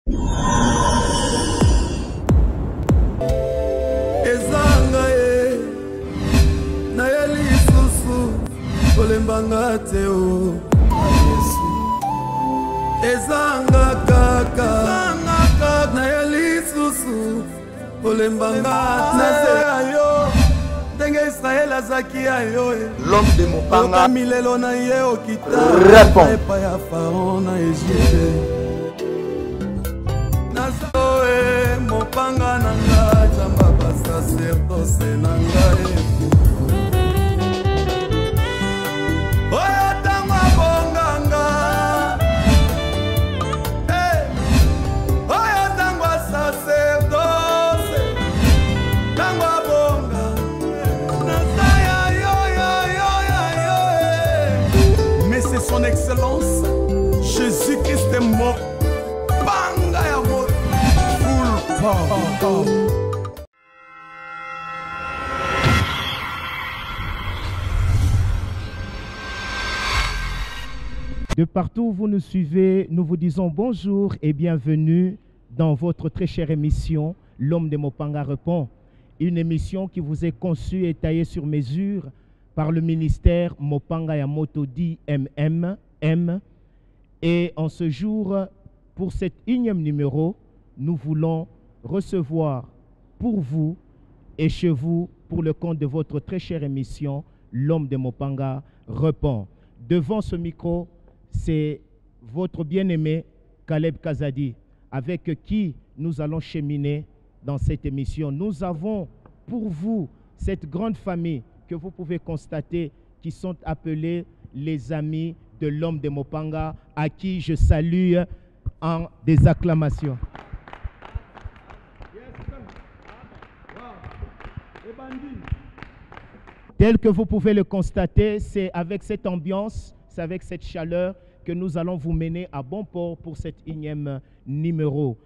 L'homme de Mopanga Son Excellence, Jésus-Christ est mort. Banga ya mort. Full power. De partout où vous nous suivez, nous vous disons bonjour et bienvenue dans votre très chère émission L'Homme de Mopanga répond. Une émission qui vous est conçue et taillée sur mesure par le ministère Mopanga Yamoto dit MMM. Et en ce jour, pour cet 1e numéro, nous voulons recevoir pour vous et chez vous, pour le compte de votre très chère émission, L'Homme de Mopanga répond. Devant ce micro, c'est votre bien-aimé Caleb Kazadi, avec qui nous allons cheminer dans cette émission. Nous avons pour vous cette grande famille que vous pouvez constater, qui sont appelés les amis de l'Homme de Mopanga, à qui je salue en des acclamations. Tel que vous pouvez le constater, c'est avec cette ambiance, c'est avec cette chaleur que nous allons vous mener à bon port pour cet 1e numéro.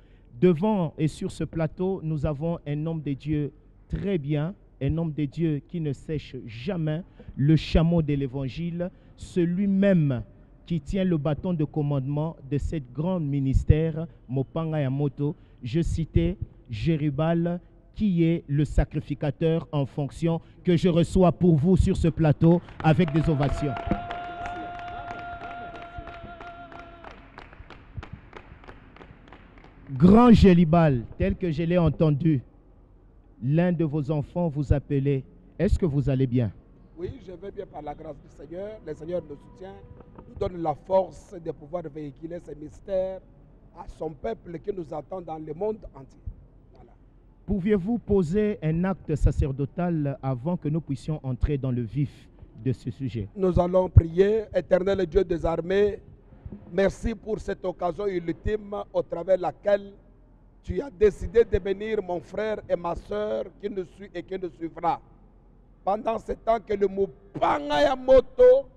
Devant et sur ce plateau, nous avons un homme de Dieu très bien, un homme de Dieu qui ne sèche jamais, le chameau de l'évangile, celui-même qui tient le bâton de commandement de cette grande ministère, Mopanga Yamoto. Je citais Jérubal, qui est le sacrificateur en fonction, que je reçois pour vous sur ce plateau avec des ovations. Grand Jérubal, tel que je l'ai entendu, l'un de vos enfants vous appelait. Est-ce que vous allez bien? Oui, je vais bien par la grâce du Seigneur. Le Seigneur nous soutient, nous donne la force de pouvoir véhiculer ces mystères à son peuple qui nous attend dans le monde entier. Voilà. Pouviez-vous poser un acte sacerdotal avant que nous puissions entrer dans le vif de ce sujet? Nous allons prier. Éternel Dieu des armées, merci pour cette occasion ultime au travers de laquelle tu as décidé de bénir mon frère et ma soeur qui nous suit et qui nous suivra. Pendant ce temps que le Mopanga Yamoto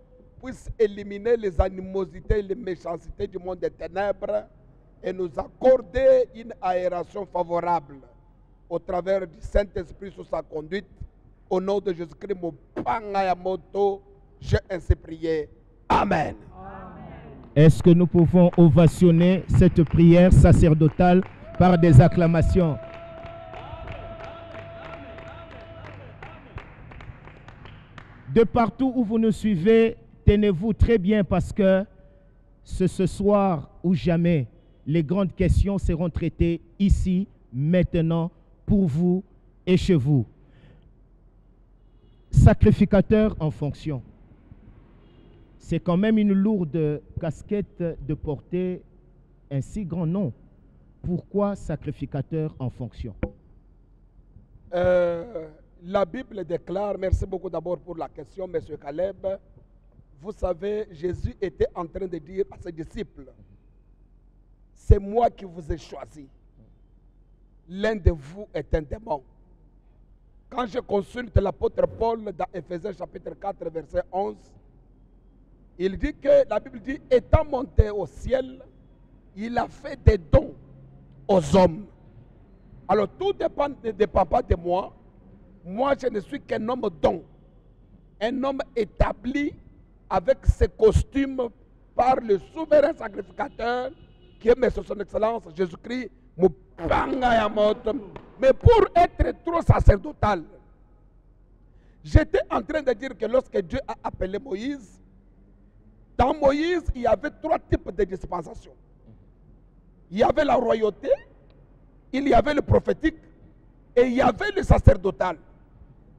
puisse éliminer les animosités et les méchancetés du monde des ténèbres et nous accorder une aération favorable au travers du Saint-Esprit sous sa conduite. Au nom de Jésus-Christ, Mopanga Yamoto, j'ai ainsi prié. Amen. Est-ce que nous pouvons ovationner cette prière sacerdotale par des acclamations? De partout où vous nous suivez, tenez-vous très bien parce que ce soir ou jamais, les grandes questions seront traitées ici, maintenant, pour vous et chez vous. Sacrificateur en fonction. C'est quand même une lourde casquette de porter un si grand nom. Pourquoi sacrificateur en fonction? La Bible déclare, merci beaucoup d'abord pour la question, M. Caleb. Vous savez, Jésus était en train de dire à ses disciples, c'est moi qui vous ai choisi. L'un de vous est un démon. Quand je consulte l'apôtre Paul dans Éphésiens chapitre 4, verset 11, il dit que, la Bible dit, étant monté au ciel, il a fait des dons aux hommes. Alors tout ne dépend pas de moi. Moi, je ne suis qu'un homme don. Un homme établi avec ses costumes par le souverain sacrificateur qui aime son excellence Jésus-Christ, mais pour être trop sacerdotal, j'étais en train de dire que lorsque Dieu a appelé Moïse, dans Moïse, il y avait 3 types de dispensations. Il y avait la royauté, il y avait le prophétique et il y avait le sacerdotal.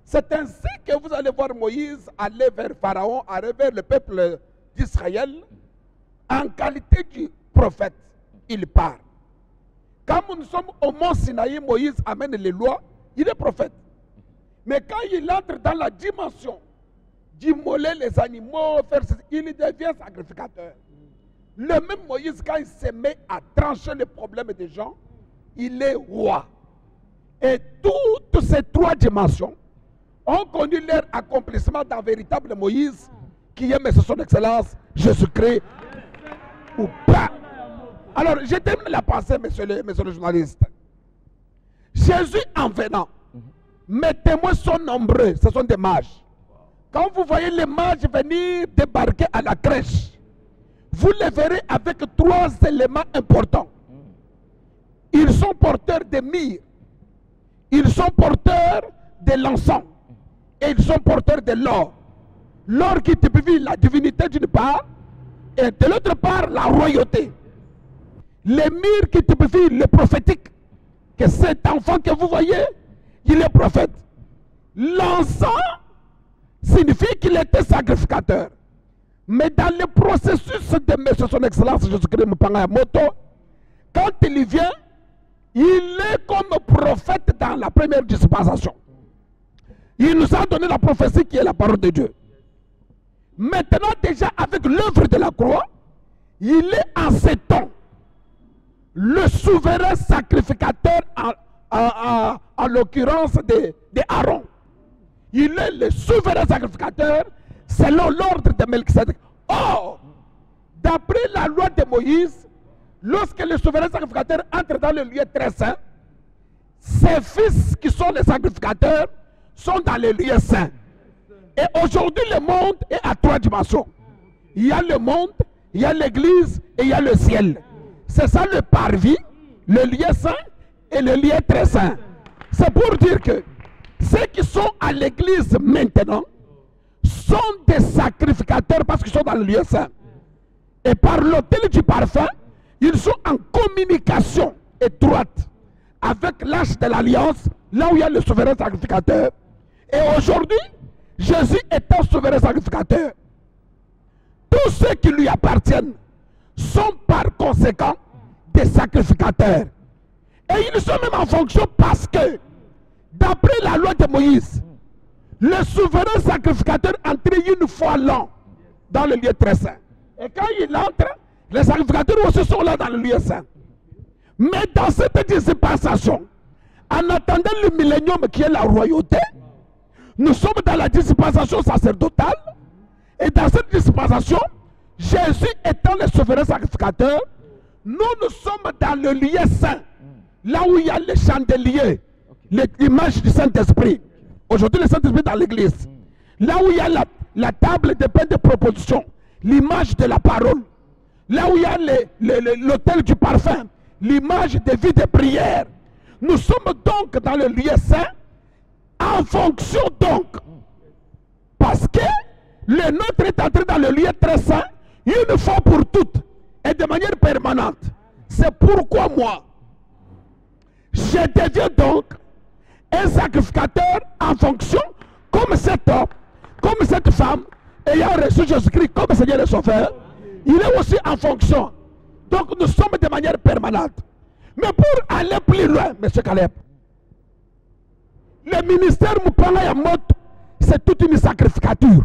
C'est ainsi que vous allez voir Moïse aller vers Pharaon, aller vers le peuple d'Israël. En qualité du prophète, il part. Quand nous sommes au mont Sinaï, Moïse amène les lois, il est prophète. Mais quand il entre dans la dimension d'immoler les animaux, il devient sacrificateur. Le même Moïse, quand il se met à trancher les problèmes des gens, il est roi. Et toutes ces 3 dimensions ont connu leur accomplissement dans véritable Moïse, qui aime son excellence, Jésus-Christ, ou pas. Alors, je termine la pensée, monsieur le journaliste. Jésus en venant, mes témoins sont nombreux, ce sont des mages. Quand vous voyez les mages venir débarquer à la crèche, vous les verrez avec 3 éléments importants. Ils sont porteurs de myrrhe, ils sont porteurs de l'encens, et ils sont porteurs de l'or. L'or qui typifie la divinité d'une part, et de l'autre part la royauté. Les myrrhes qui typifient le prophétique, que cet enfant que vous voyez, il est prophète. L'encens signifie qu'il était sacrificateur. Mais dans le processus de M. son excellence Jésus-Christ Moto, quand il vient, il est comme prophète dans la première dispensation. Il nous a donné la prophétie qui est la parole de Dieu. Maintenant, déjà avec l'œuvre de la croix, il est en ces temps le souverain sacrificateur, en l'occurrence de Aaron. Il est le souverain sacrificateur selon l'ordre de Melchisedec. Or, d'après la loi de Moïse, lorsque le souverain sacrificateur entre dans le lieu très saint, ses fils qui sont les sacrificateurs sont dans le lieu saint. Et aujourd'hui, le monde est à 3 dimensions. Il y a le monde, il y a l'église et il y a le ciel. C'est ça le parvis, le lieu saint et le lieu très saint. C'est pour dire que ceux qui sont à l'église maintenant sont des sacrificateurs parce qu'ils sont dans le lieu saint. Et par l'autel du parfum, ils sont en communication étroite avec l'arche de l'alliance, là où il y a le souverain sacrificateur. Et aujourd'hui, Jésus étant souverain sacrificateur, tous ceux qui lui appartiennent sont par conséquent des sacrificateurs. Et ils sont même en fonction parce que, d'après la loi de Moïse, le souverain sacrificateur entrait une fois l'an dans le lieu très saint. Et quand il entre, les sacrificateurs aussi sont là dans le lieu saint. Mais dans cette dispensation, en attendant le millénium qui est la royauté, nous sommes dans la dispensation sacerdotale. Et dans cette dispensation, Jésus étant le souverain sacrificateur, nous sommes dans le lieu saint, là où il y a les chandeliers, l'image du Saint-Esprit. Aujourd'hui, le Saint-Esprit dans l'église. Là où il y a la table de pain de proposition, l'image de la parole. Là où il y a l'autel du parfum, l'image de vie de prière. Nous sommes donc dans le lieu saint, en fonction donc, parce que le nôtre est entré dans le lieu très saint, une fois pour toutes, et de manière permanente. C'est pourquoi moi, je deviens donc un sacrificateur en fonction, comme cet homme, comme cette femme, ayant reçu Jésus-Christ comme Seigneur et Sauveur, il est aussi en fonction. Donc nous sommes de manière permanente. Mais pour aller plus loin, M. Caleb, le ministère Mupanga Yamoto, c'est toute une sacrificature.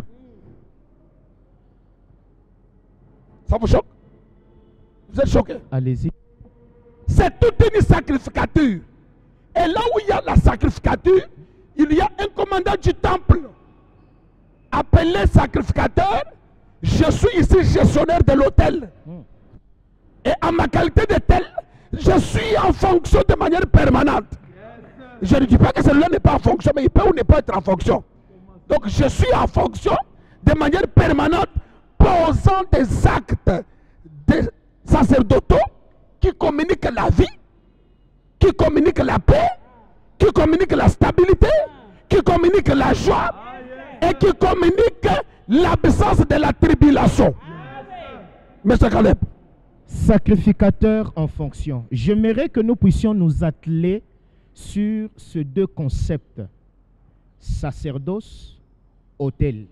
Ça vous choque? Vous êtes choqué? Allez-y. C'est toute une sacrificature. Et là où il y a la sacrificature, il y a un commandant du temple appelé sacrificateur. Je suis ici gestionnaire de l'hôtel. Et en ma qualité de tel, je suis en fonction de manière permanente. Je ne dis pas que celui-là n'est pas en fonction, mais il peut ou ne pas être en fonction. Donc je suis en fonction de manière permanente, posant des actes de sacerdotaux qui communique la vie, qui communique la paix, qui communique la stabilité, qui communique la joie et qui communique l'absence de la tribulation. Monsieur Caleb. Sacrificateur en fonction. J'aimerais que nous puissions nous atteler sur ces deux concepts. Sacerdoce, autel.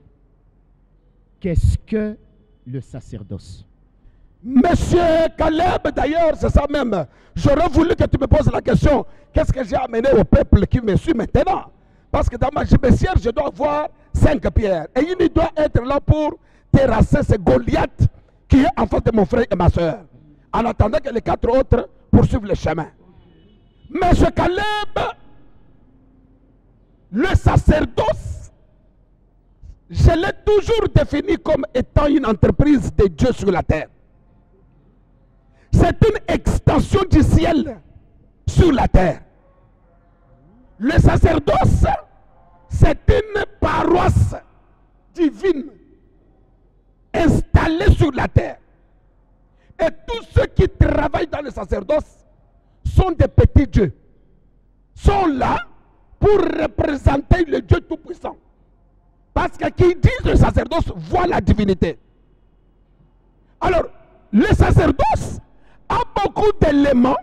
Qu'est-ce que le sacerdoce? Monsieur Caleb, d'ailleurs, c'est ça même. J'aurais voulu que tu me poses la question, qu'est-ce que j'ai amené au peuple qui me suit maintenant? Parce que dans ma gibecière, je dois avoir 5 pierres. Et il doit être là pour terrasser ce Goliath qui est en face de mon frère et ma soeur. En attendant que les 4 autres poursuivent le chemin. Monsieur Caleb, le sacerdoce, je l'ai toujours défini comme étant une entreprise de Dieu sur la terre. C'est une extension du ciel sur la terre. Le sacerdoce, c'est une paroisse divine installée sur la terre. Et tous ceux qui travaillent dans le sacerdoce sont des petits dieux. Sont là pour représenter le Dieu Tout-Puissant. Parce que qui dit le sacerdoce voit la divinité. Alors, le sacerdoce a beaucoup d'éléments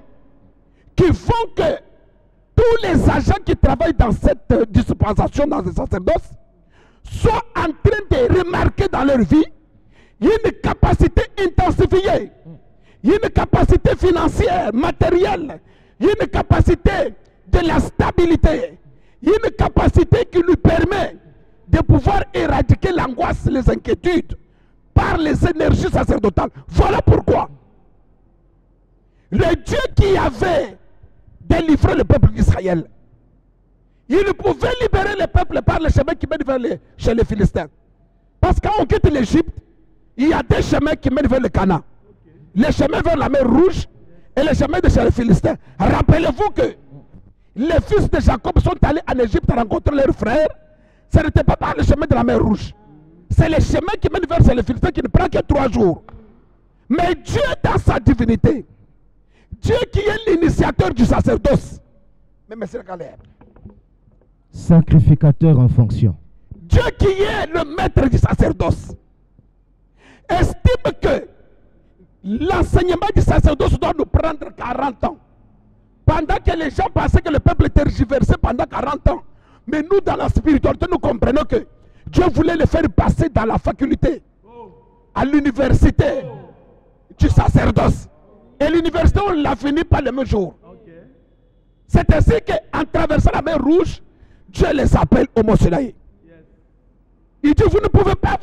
qui font que tous les agents qui travaillent dans cette dispensation, dans le sacerdoce, soient en train de remarquer dans leur vie une capacité intensifiée, une capacité financière, matérielle, une capacité de la stabilité, une capacité qui lui permet de pouvoir éradiquer l'angoisse, les inquiétudes par les énergies sacerdotales. Voilà pourquoi le Dieu qui avait délivré le peuple d'Israël, il pouvait libérer le peuple par le chemin qui mène chez les Philistins. Parce que quand on quitte l'Égypte, il y a des chemins qui mènent vers le Canaan. Les chemins vers la mer Rouge et les chemins de chez les Philistins. Rappelez-vous que les fils de Jacob sont allés en Égypte rencontrer leurs frères. Ce n'était pas par le chemin de la mer Rouge. C'est le chemin qui mène vers chez les Philistins qui ne prend que 3 jours. Mais Dieu, dans sa divinité, Dieu qui est l'initiateur du sacerdoce, mais monsieur Caleb, Sacrificateur en fonction. Dieu qui est le maître du sacerdoce, estime que l'enseignement du sacerdoce doit nous prendre 40 ans. Pendant que les gens pensaient que le peuple était tergiversé pendant 40 ans. Mais nous, dans la spiritualité, nous comprenons que Dieu voulait le faire passer dans la faculté, à l'université du sacerdoce. Et l'université, on l'a fini par le même jour. C'est ainsi qu'en traversant la mer Rouge, Dieu les appelle Homo Sinaï. Il dit, vous ne pouvez pas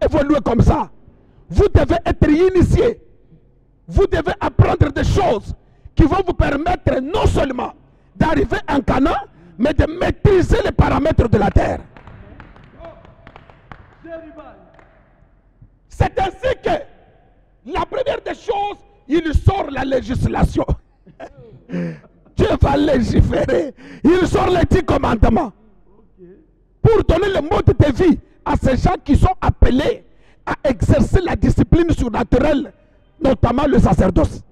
évoluer comme ça. Vous devez être initié. Vous devez apprendre des choses qui vont vous permettre non seulement d'arriver en Canaan, mais de maîtriser les paramètres de la terre. C'est ainsi que la première des choses, il sort la législation. Dieu va légiférer. Il sort les 10 commandements pour donner le mode de vie à ces gens qui sont appelés à exercer la discipline surnaturelle, notamment le sacerdoce.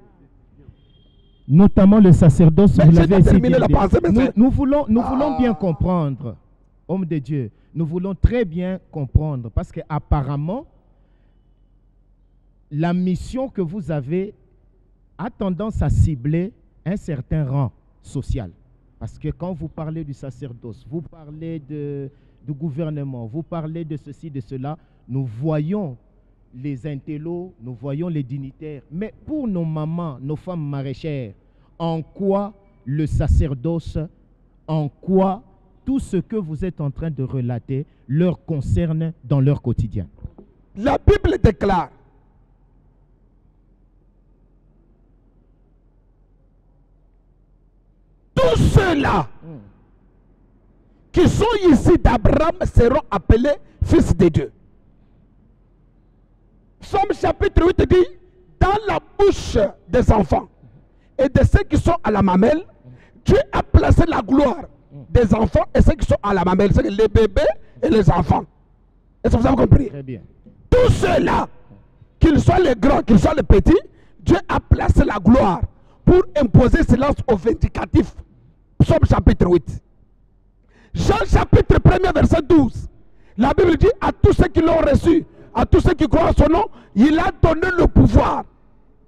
Notamment le sacerdoce, vous l'avez dit. Nous voulons bien comprendre, homme de Dieu. Nous voulons très bien comprendre parce qu'apparemment, la mission que vous avez a tendance à cibler un certain rang social. Parce que quand vous parlez du sacerdoce, vous parlez du gouvernement, vous parlez de ceci, de cela, nous voyons les intellos, nous voyons les dignitaires. Mais pour nos mamans, nos femmes maraîchères, en quoi le sacerdoce, en quoi tout ce que vous êtes en train de relater leur concerne dans leur quotidien? La Bible déclare tous ceux-là qui sont ici d'Abraham seront appelés fils de Dieu. Psaume chapitre 8 dit, dans la bouche des enfants et de ceux qui sont à la mamelle, Dieu a placé la gloire des enfants et ceux qui sont à la mamelle, c'est les bébés et les enfants. Est-ce que vous avez compris? Très bien. Tous ceux-là, qu'ils soient les grands, qu'ils soient les petits, Dieu a placé la gloire pour imposer silence aux vindicatifs. Psaume chapitre 8. Jean chapitre 1er verset 12. La Bible dit à tous ceux qui l'ont reçu, à tous ceux qui croient en son nom, il a donné le pouvoir.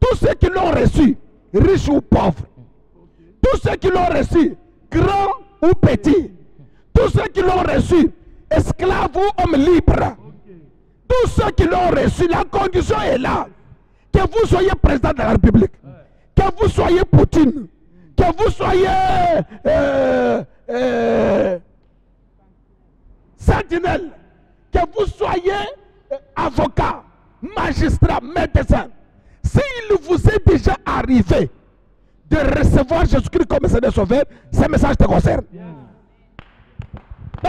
Tous ceux qui l'ont reçu, riches ou pauvres. Tous ceux qui l'ont reçu, grands ou petits. Tous ceux qui l'ont reçu, esclaves ou hommes libres. Tous ceux qui l'ont reçu, la condition est là. Que vous soyez président de la République, que vous soyez Poutine, que vous soyez sentinelle, que vous soyez avocat, magistrat, médecin. S'il vous est déjà arrivé de recevoir Jésus-Christ comme Seigneur Sauveur, ce message te concerne.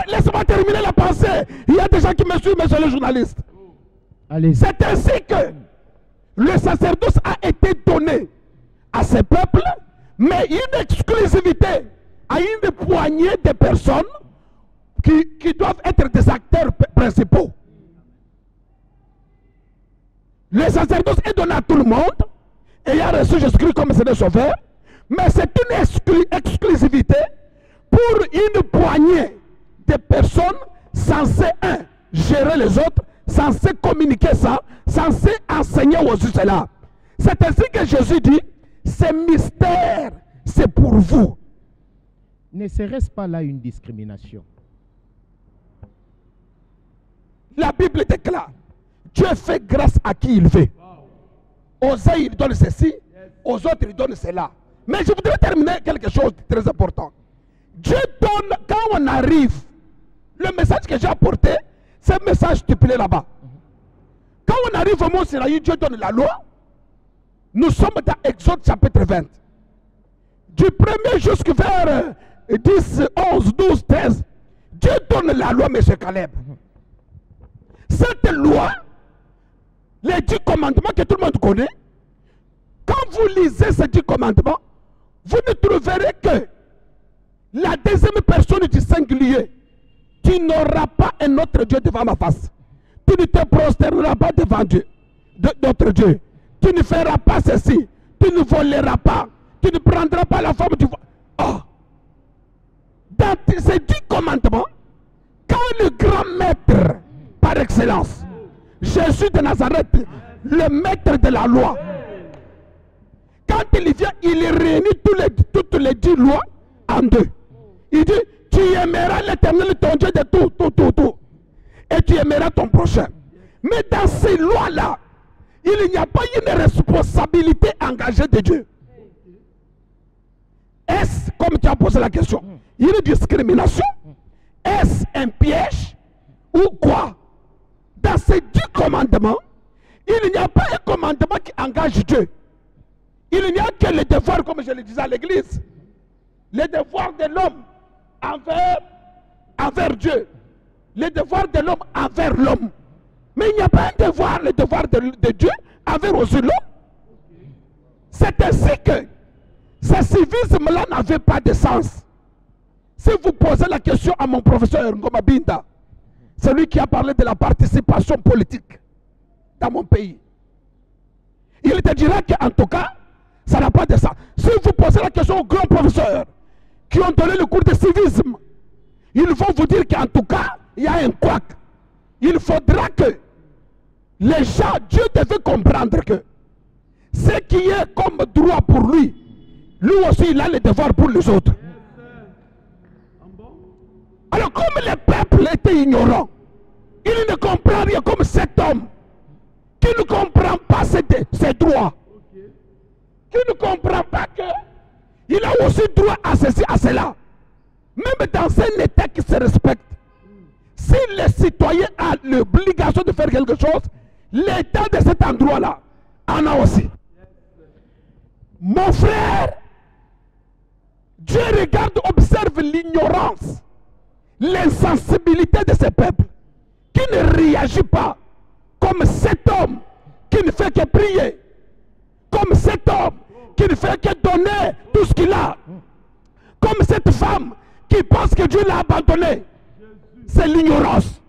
Laisse-moi terminer la pensée. Il y a des gens qui me suivent, monsieur le journaliste. C'est ainsi que le sacerdoce a été donné à ces peuples, mais une exclusivité à une poignée de personnes qui doivent être des acteurs principaux. Le sacerdoce est donné à tout le monde, ayant reçu Jésus-Christ comme Seigneur Sauveur, mais c'est une exclusivité pour une poignée de personnes censées, gérer les autres, censées communiquer ça, censées enseigner aux autres cela. C'est ainsi que Jésus dit, ce mystère, c'est pour vous. Ne serait-ce pas là une discrimination? La Bible déclare, Dieu fait grâce à qui il veut. Aux uns il donne ceci, aux autres il donne cela. Mais je voudrais terminer quelque chose de très important. Dieu donne, quand on arrive, le message que j'ai apporté, c'est un message stipulé là-bas. Quand on arrive au Mont Sinaï, Dieu donne la loi. Nous sommes dans Exode chapitre 20. Du 1er jusqu'à vers 10, 11, 12, 13, Dieu donne la loi, M. Caleb. Cette loi, les 10 commandements que tout le monde connaît, quand vous lisez ces 10 commandements, vous ne trouverez que la deuxième personne du singulier. Tu n'auras pas un autre Dieu devant ma face. Tu ne te prosterneras pas devant Dieu, d'autre Dieu. Tu ne feras pas ceci. Tu ne voleras pas. Tu ne prendras pas la forme du... Oh. Dans ces 10 commandements, quand le grand maître, par excellence, Jésus de Nazareth, le maître de la loi, quand il vient, il réunit toutes les 10 lois en deux. Il dit, tu aimeras l'Éternel ton Dieu de tout. Et tu aimeras ton prochain. Mais dans ces lois-là, il n'y a pas une responsabilité engagée de Dieu. Est-ce, comme tu as posé la question, une discrimination? Est-ce un piège? Ou quoi? Dans ces 10 commandements, il n'y a pas un commandement qui engage Dieu. Il n'y a que les devoirs, comme je le disais à l'église. Les devoirs de l'homme envers Dieu. Les devoirs de l'homme envers l'homme. Mais il n'y a pas un devoir, le devoir de Dieu envers l'homme. C'est ainsi que ce civisme-là n'avait pas de sens. Si vous posez la question à mon professeur Ngoma Binda, celui qui a parlé de la participation politique dans mon pays, il te dira qu'en tout cas, ça n'a pas de sens. Si vous posez la question aux grands professeurs qui ont donné le cours de civisme, ils vont vous dire qu'en tout cas, il y a un couac. Il faudra que les gens, Dieu devait comprendre que ce qui est comme droit pour lui, lui aussi il a le devoir pour les autres. Alors comme les peuples étaient ignorants, il ne comprend rien comme cet homme qui ne comprend pas ses droits, qui ne comprend pas qu'il a aussi droit à ceci, à cela. Même dans un État qui se respecte, si les citoyens ont l'obligation de faire quelque chose, l'État de cet endroit-là en a aussi. Mon frère, Dieu regarde, observe l'ignorance, l'insensibilité de ces peuples qui ne réagit pas comme cet homme qui ne fait que prier, comme cet homme qui ne fait que donner tout ce qu'il a, comme cette femme qui pense que Dieu l'a abandonné. C'est l'ignorance.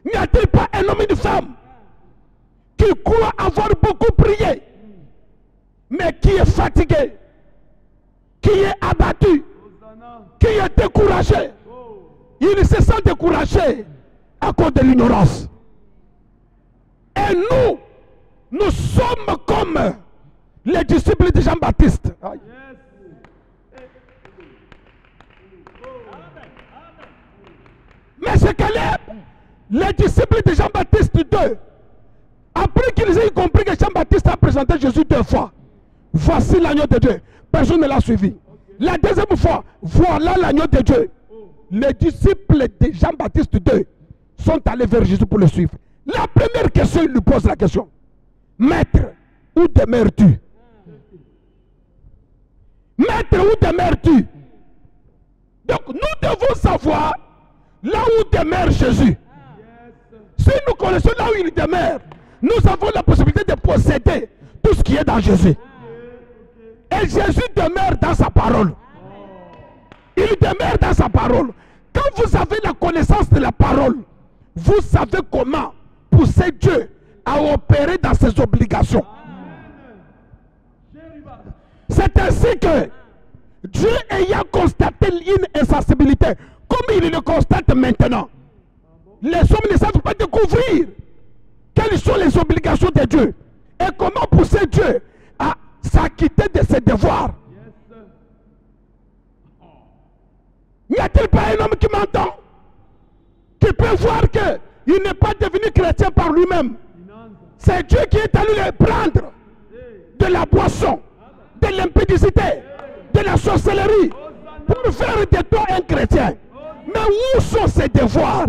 N'y a-t-il pas un homme et une femme qui croit avoir beaucoup prié, mais qui est fatigué, qui est découragé. Il se sent découragé à cause de l'ignorance. Et nous sommes comme les disciples de Jean-Baptiste. Mais c'est Caleb, les disciples de Jean-Baptiste 2, après qu'ils aient compris que Jean-Baptiste a présenté Jésus 2 fois, voici l'agneau de Dieu. Personne ne l'a suivi. La deuxième fois, voilà l'agneau de Dieu. Les disciples de Jean-Baptiste 2 sont allés vers Jésus pour le suivre. La première question, il lui pose la question. Maître, où demeures-tu? Maître, où demeures-tu? Donc nous devons savoir là où demeure Jésus. Si nous connaissons là où il demeure, nous avons la possibilité de posséder tout ce qui est dans Jésus. Et Jésus demeure dans sa parole. Il demeure dans sa parole. Quand vous avez la connaissance de la parole, vous savez comment pousser Dieu à opérer dans ses obligations. C'est ainsi que Dieu ayant constaté une insensibilité, comme il le constate maintenant, les hommes ne savent pas découvrir quelles sont les obligations de Dieu et comment pousser Dieu à s'acquitter de ses devoirs. N'y a-t-il pas un homme qui m'entend, qui peut voir qu'il n'est pas devenu chrétien par lui-même? C'est Dieu qui est allé le prendre de la boisson, de l'impudicité, de la sorcellerie, pour faire de toi un chrétien. Mais où sont ses devoirs?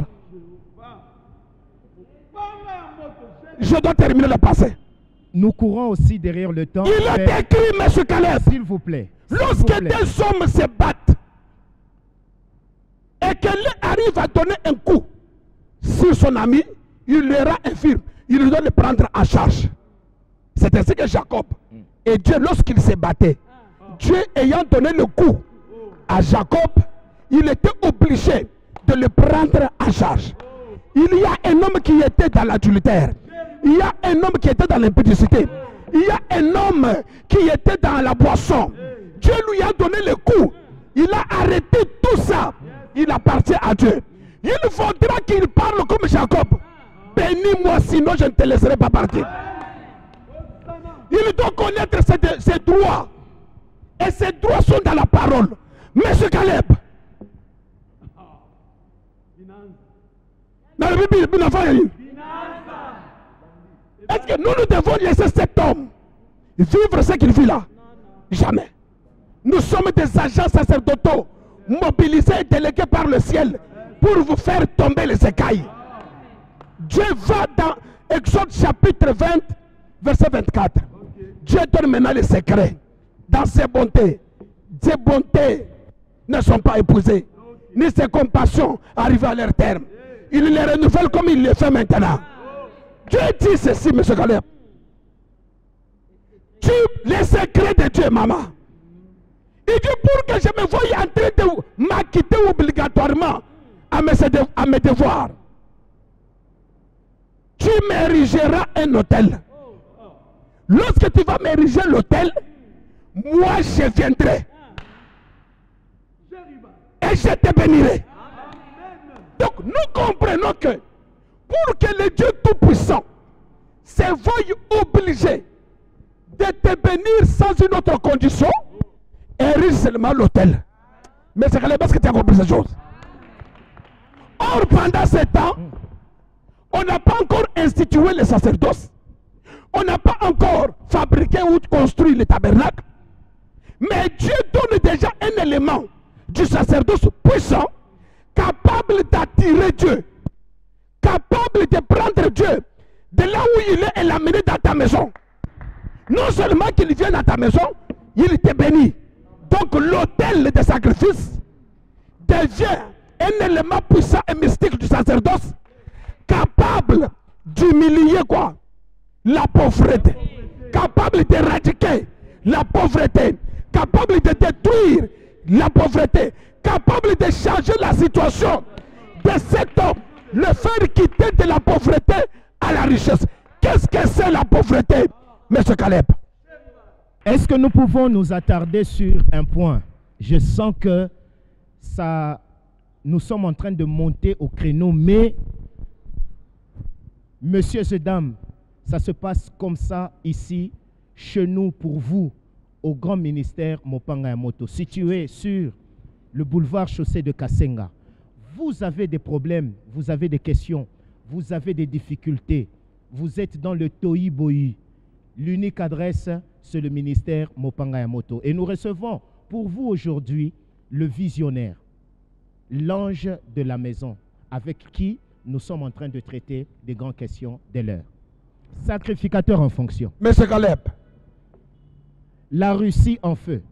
Je dois terminer le passé. Nous courons aussi derrière le temps. Il a décrit, M. Caleb, s'il vous plaît. Lorsque des hommes se battent et qu'elle arrive à donner un coup sur son ami, il le rend infirme. Il doit le prendre en charge. C'est ainsi que Jacob et Dieu, lorsqu'il se battait, Dieu ayant donné le coup à Jacob, il était obligé de le prendre en charge. Il y a un homme qui était dans l'adultère. Il y a un homme qui était dans l'impudicité. Il y a un homme qui était dans la boisson. Dieu lui a donné le coup. Il a arrêté tout ça. Il appartient à Dieu. Il faudra qu'il parle comme Jacob. Bénis-moi, sinon je ne te laisserai pas partir. Il doit connaître ses droits. Et ses droits sont dans la parole. Monsieur Caleb, dans la Bible, est-ce que nous devons laisser cet homme vivre ce qu'il vit là? Jamais. Nous sommes des agents sacerdotaux mobilisés et délégués par le ciel pour vous faire tomber les écailles. Dieu va dans Exode chapitre 20, verset 24. Dieu donne maintenant les secrets. Dans ses bontés ne sont pas épousées, ni ses compassions arrivent à leur terme. Il les renouvelle comme il le fait maintenant. Dieu dit ceci, M. Caleb. Les secrets de Dieu, maman. Il dit pour que je me voie en train de m'acquitter obligatoirement à mes devoirs. Tu m'érigeras un hôtel. Lorsque tu vas m'ériger l'hôtel, moi je viendrai. Et je te bénirai. Donc nous comprenons que pour que le Dieu Tout-Puissant se voie obligé de te bénir sans une autre condition, érige seulement l'autel. Mais c'est parce que tu as compris cette chose. Or, pendant ce temps, on n'a pas encore institué le sacerdoce. On n'a pas encore fabriqué ou construit le tabernacle. Mais Dieu donne déjà un élément du sacerdoce puissant, capable d'attirer Dieu, capable de prendre Dieu de là où il est et l'amener dans ta maison. Non seulement qu'il vienne dans ta maison, il te bénit. Donc l'autel de sacrifice devient un élément puissant et mystique du sacerdoce, capable d'humilier quoi? La pauvreté, capable d'éradiquer la pauvreté, capable de détruire la pauvreté, capable de changer la situation de cet homme, le faire quitter de la pauvreté à la richesse. Qu'est-ce que c'est la pauvreté, M. Caleb? Est-ce que nous pouvons nous attarder sur un point? Je sens que ça, nous sommes en train de monter au créneau, mais, messieurs et dames, ça se passe comme ça ici, chez nous, pour vous, au grand ministère Mopanga Yamoto, situé sur le boulevard chaussée de Kasenga. Vous avez des problèmes, vous avez des questions, vous avez des difficultés, vous êtes dans le tohi-bohi. L'unique adresse, c'est le ministère Mopanga Yamoto. Et nous recevons pour vous aujourd'hui le visionnaire, l'ange de la maison, avec qui nous sommes en train de traiter des grandes questions de l'heure. Sacrificateur en fonction. Monsieur Caleb. La Russie en feu.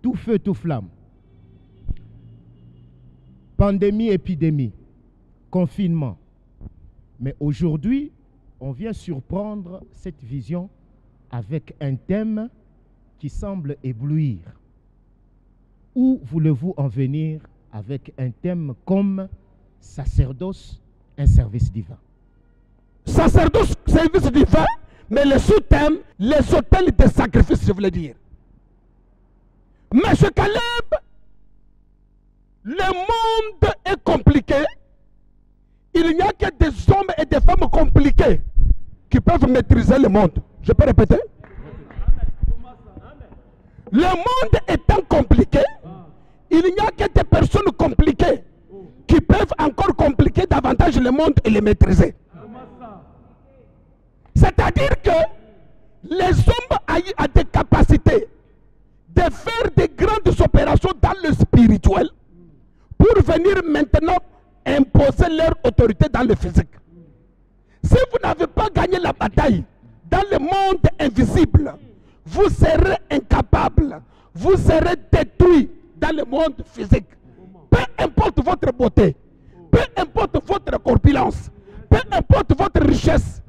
Tout feu, tout flamme. Pandémie, épidémie, confinement. Mais aujourd'hui, on vient surprendre cette vision avec un thème qui semble éblouir. Où voulez-vous en venir avec un thème comme sacerdoce, un service divin? Sacerdoce, service divin, mais le sous-thème, les autels de sacrifice, je voulais dire. Monsieur Caleb, le monde est compliqué. Il n'y a que des hommes et des femmes compliqués qui peuvent maîtriser le monde. Je peux répéter? Le monde étant compliqué, il n'y a que des personnes compliquées qui peuvent encore compliquer davantage le monde et le maîtriser. C'est-à-dire que les hommes ont des capacités de faire des grandes opérations dans le spirituel pour venir maintenant imposer leur autorité dans le physique. Si vous n'avez pas gagné la bataille dans le monde invisible, vous serez incapable, vous serez détruit dans le monde physique. Peu importe votre beauté, peu importe votre corpulence, peu importe votre richesse,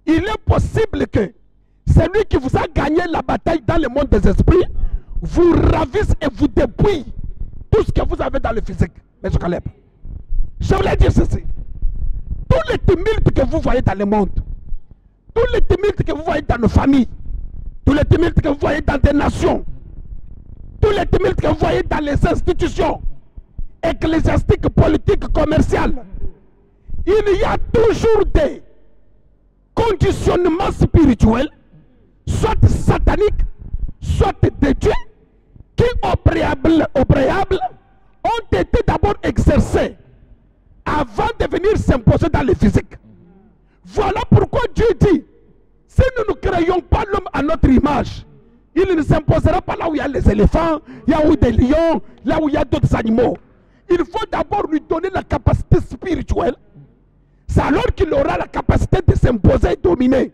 il est possible que celui qui vous a gagné la bataille dans le monde des esprits vous ravisse et vous dépouille tout ce que vous avez dans le physique. M. Caleb, je voulais dire ceci. Tous les tumultes que vous voyez dans le monde, tous les tumultes que vous voyez dans nos familles, tous les tumultes que vous voyez dans des nations, tous les tumultes que vous voyez dans les institutions ecclésiastiques, politiques, commerciales, il y a toujours des conditionnements spirituels, soit sataniques, soit de Dieu, qui au préalable ont été d'abord exercés avant de venir s'imposer dans le physique. Voilà pourquoi Dieu dit, si nous ne créons pas l'homme à notre image, il ne s'imposera pas là où il y a les éléphants, là où il y a des lions, là où il y a d'autres animaux. Il faut d'abord lui donner la capacité spirituelle. C'est alors qu'il aura la capacité de s'imposer et dominer.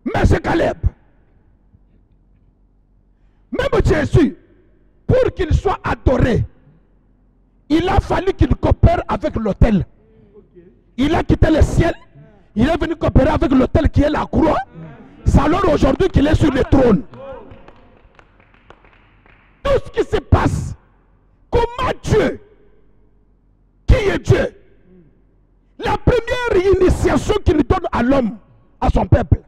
Monsieur Caleb, même Jésus, pour qu'il soit adoré, il a fallu qu'il coopère avec l'autel. Il a quitté le ciel, il est venu coopérer avec l'autel qui est la croix. C'est alors aujourd'hui qu'il est sur le trône. Tout ce qui se passe, comment Dieu, qui est Dieu, la première initiation qu'il donne à l'homme, à son peuple,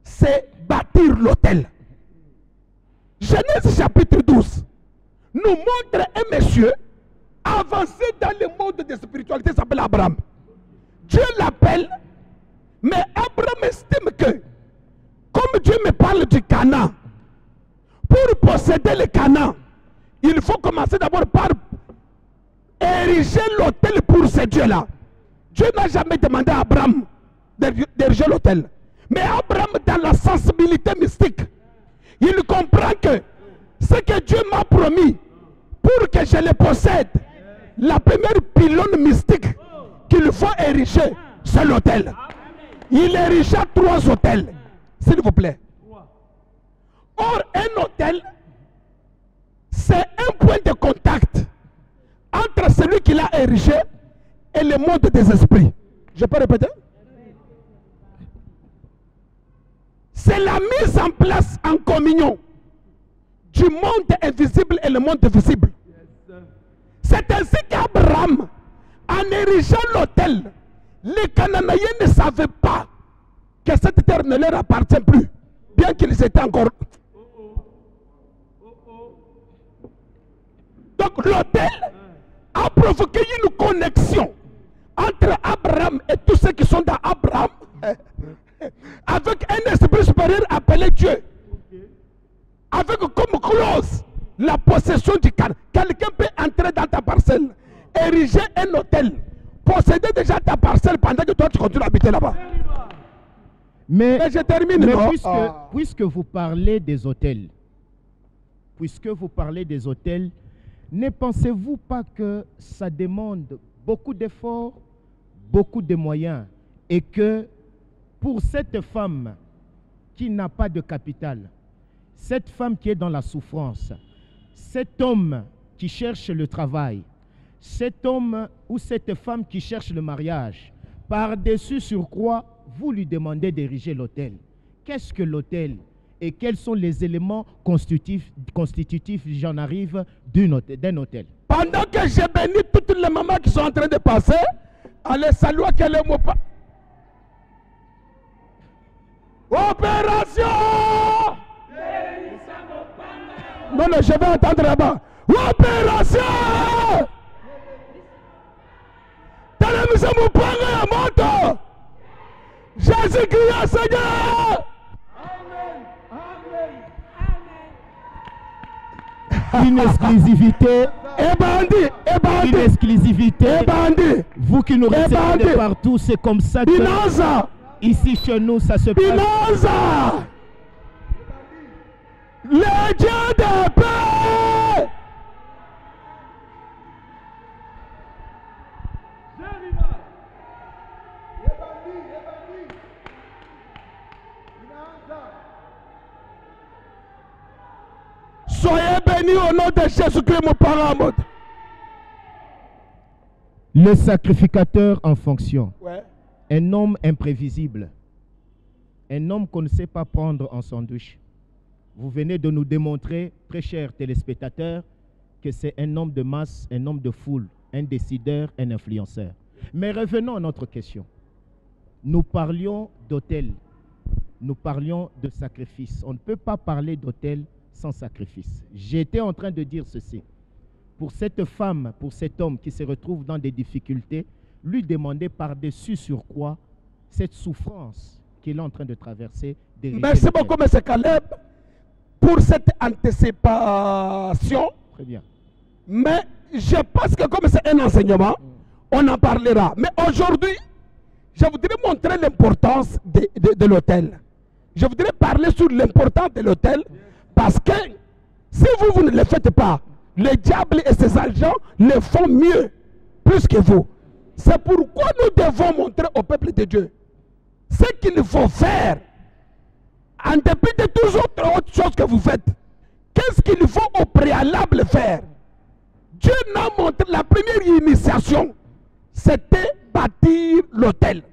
c'est bâtir l'autel. Genèse chapitre 12 nous montre un monsieur avancé dans le monde de spiritualité, s'appelle Abraham. Dieu l'appelle, mais Abraham estime que, comme Dieu me parle du Canaan, pour posséder le Canaan, il faut commencer d'abord par ériger l'autel pour ce Dieu-là. Dieu n'a jamais demandé à Abraham d'ériger l'autel. Mais Abraham, dans la sensibilité mystique, il comprend que ce que Dieu m'a promis, pour que je le possède, la première pylône mystique qu'il faut ériger, c'est l'autel. Il érigea 3 autels, s'il vous plaît. Or, un autel, c'est un point de contact entre celui qui l'a érigé et le monde des esprits. Je peux répéter? C'est la mise en place en communion du monde invisible et le monde visible. C'est ainsi qu'Abraham, en érigeant l'autel, les Cananéens ne savaient pas que cette terre ne leur appartient plus, bien qu'ils étaient encore. Donc l'autel a provoqué une connexion entre Abraham et tous ceux qui sont dans Abraham avec un esprit supérieur appelé Dieu. Avec comme clause la possession du Canaan. Quelqu'un peut entrer dans ta parcelle, ériger un hôtel, posséder déjà ta parcelle pendant que toi tu continues à habiter là-bas. Mais je termine, mais non? puisque vous parlez des hôtels, ne pensez-vous pas que ça demande beaucoup d'efforts, beaucoup de moyens, et que pour cette femme qui n'a pas de capital, cette femme qui est dans la souffrance, cet homme qui cherche le travail, cet homme ou cette femme qui cherche le mariage, par-dessus surcroît, vous lui demandez d'ériger l'autel. Qu'est-ce que l'autel et quels sont les éléments constitutifs, j'en arrive, d'un hôtel? Pendant que j'ai béni toutes les mamans qui sont en train de passer, allez saluer quel est mon pas. Opération! Non, non, je vais entendre là-bas. Opération! Télémisez mon père à moto! Jésus-Christ, Seigneur! Une exclusivité. Et bandit, Une exclusivité. et bandit. Vous qui nous recevez bandit. de partout, c'est comme ça que Binanza, ici chez nous, ça se passe. Binanza. Le Dieu de paix. Soyez bénis au nom de Jésus-Christ, mon parent. Le sacrificateur en fonction. Ouais. Un homme imprévisible. Un homme qu'on ne sait pas prendre en sandwich. Vous venez de nous démontrer, très chers téléspectateurs, que c'est un homme de masse, un homme de foule, un décideur, un influenceur. Mais revenons à notre question. Nous parlions d'autel. Nous parlions de sacrifice. On ne peut pas parler d'autel sans sacrifice. J'étais en train de dire ceci. Pour cette femme, pour cet homme qui se retrouve dans des difficultés, lui demander par-dessus sur quoi cette souffrance qu'il est en train de traverser. Merci beaucoup, M. Caleb, pour cette anticipation. Très bien. Mais je pense que comme c'est un enseignement, on en parlera. Mais aujourd'hui, je voudrais montrer l'importance de l'autel. Je voudrais parler sur l'importance de l'autel parce que si vous ne le faites pas, le diable et ses agents le font mieux, plus que vous. C'est pourquoi nous devons montrer au peuple de Dieu ce qu'il faut faire en dépit de toutes autres choses que vous faites. Qu'est-ce qu'il faut au préalable faire? Dieu n'a montré la première initiation, c'était bâtir l'autel.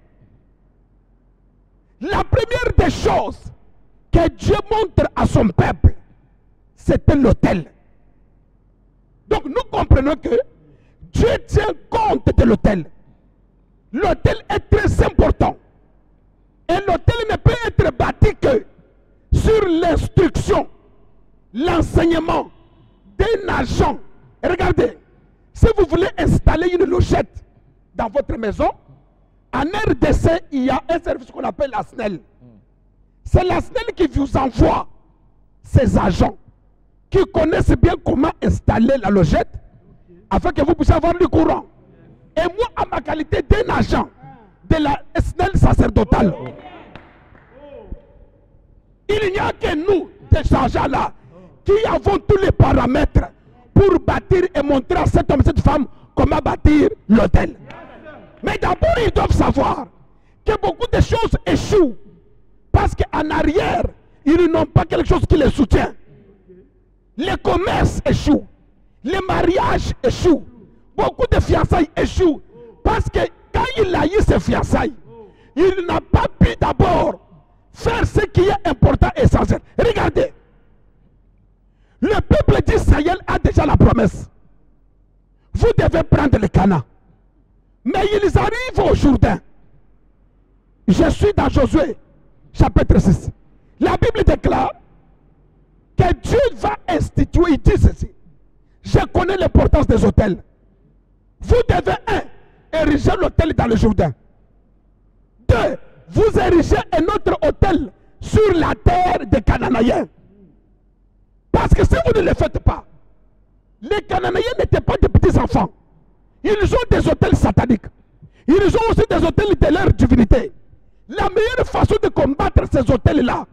La première des choses que Dieu montre à son peuple, c'était l'autel. Donc nous comprenons que Dieu tient compte de l'autel. L'autel est très important. Et l'autel ne peut être bâti que sur l'instruction, l'enseignement d'un agent. Et regardez, si vous voulez installer une logette dans votre maison, en RDC, il y a un service qu'on appelle la SNEL. C'est la SNEL qui vous envoie ces agents qui connaissent bien comment installer la logette afin que vous puissiez avoir du courant. Et moi, à ma qualité d'un agent de la SNEL sacerdotale, il n'y a que nous, ces agents-là, qui avons tous les paramètres pour bâtir et montrer à cet homme et cette femme comment bâtir l'autel. Mais d'abord, ils doivent savoir que beaucoup de choses échouent parce qu'en arrière, ils n'ont pas quelque chose qui les soutient. Les commerces échouent, les mariages échouent, beaucoup de fiançailles échouent parce que quand il a eu ses fiançailles, il n'a pas pu d'abord faire ce qui est important et essentiel. Regardez, le peuple d'Israël a déjà la promesse. Vous devez prendre le Canaan. Mais ils arrivent au Jourdain. Je suis dans Josué, chapitre 6. La Bible déclare que Dieu va instituer, il dit ceci. Je connaît l'importance des hôtels. Vous devez, ériger l'hôtel dans le Jourdain. 2, vous érigez un autre hôtel sur la terre des Cananéens. Parce que si vous ne le faites pas, les Cananéens n'étaient pas des petits enfants. Ils ont des hôtels sataniques. Ils ont aussi des hôtels de leur divinité. La meilleure façon de combattre ces hôtels-là,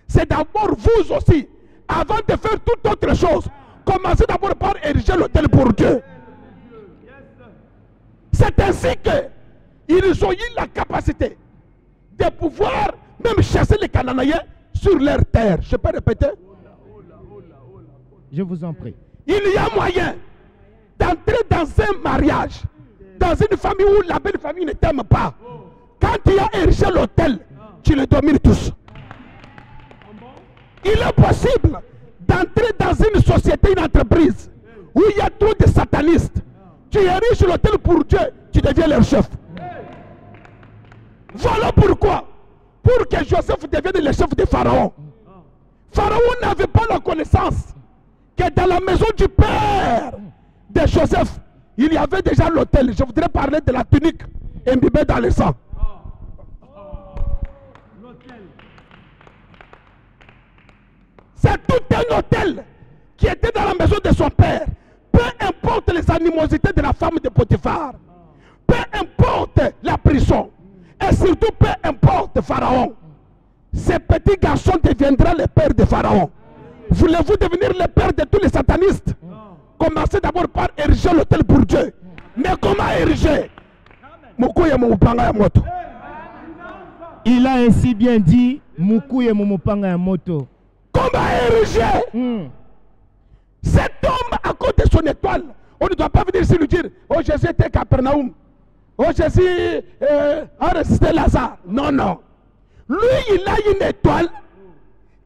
c'est d'abord vous aussi, avant de faire toute autre chose, commencez d'abord par ériger l'hôtel pour Dieu. C'est ainsi qu'ils ont eu la capacité de pouvoir même chasser les Cananéens sur leur terre. Je peux répéter? Je vous en prie. Il y a moyen d'entrer dans un mariage, dans une famille où la belle famille ne t'aime pas. Quand tu as érigé l'hôtel, tu les domines tous. Il est possible d'entrer dans une société, une entreprise, où il y a trop de satanistes. Tu ériges l'hôtel pour Dieu, tu deviens leur chef. Voilà pourquoi, pour que Joseph devienne le chef de Pharaon, Pharaon n'avait pas la connaissance que dans la maison du père de Joseph, il y avait déjà l'hôtel. Je voudrais parler de la tunique imbibée dans le sang. C'est tout un hôtel qui était dans la maison de son père. Peu importe les animosités de la femme de Potiphar, peu importe la prison, et surtout peu importe Pharaon, ces petits garçons deviendront les pères de Pharaon. Voulez-vous devenir le père de tous les satanistes? Commencez d'abord par ériger l'hôtel pour Dieu. Mais comment ériger? Il a ainsi bien dit, Mukuye Mumupanga Moto. Comment ériger? Cet homme, à cause de son étoile, on ne doit pas venir ici lui dire, oh Jésus était à Capernaum, oh Jésus a résisté Lazare. Non, non. Lui, il a une étoile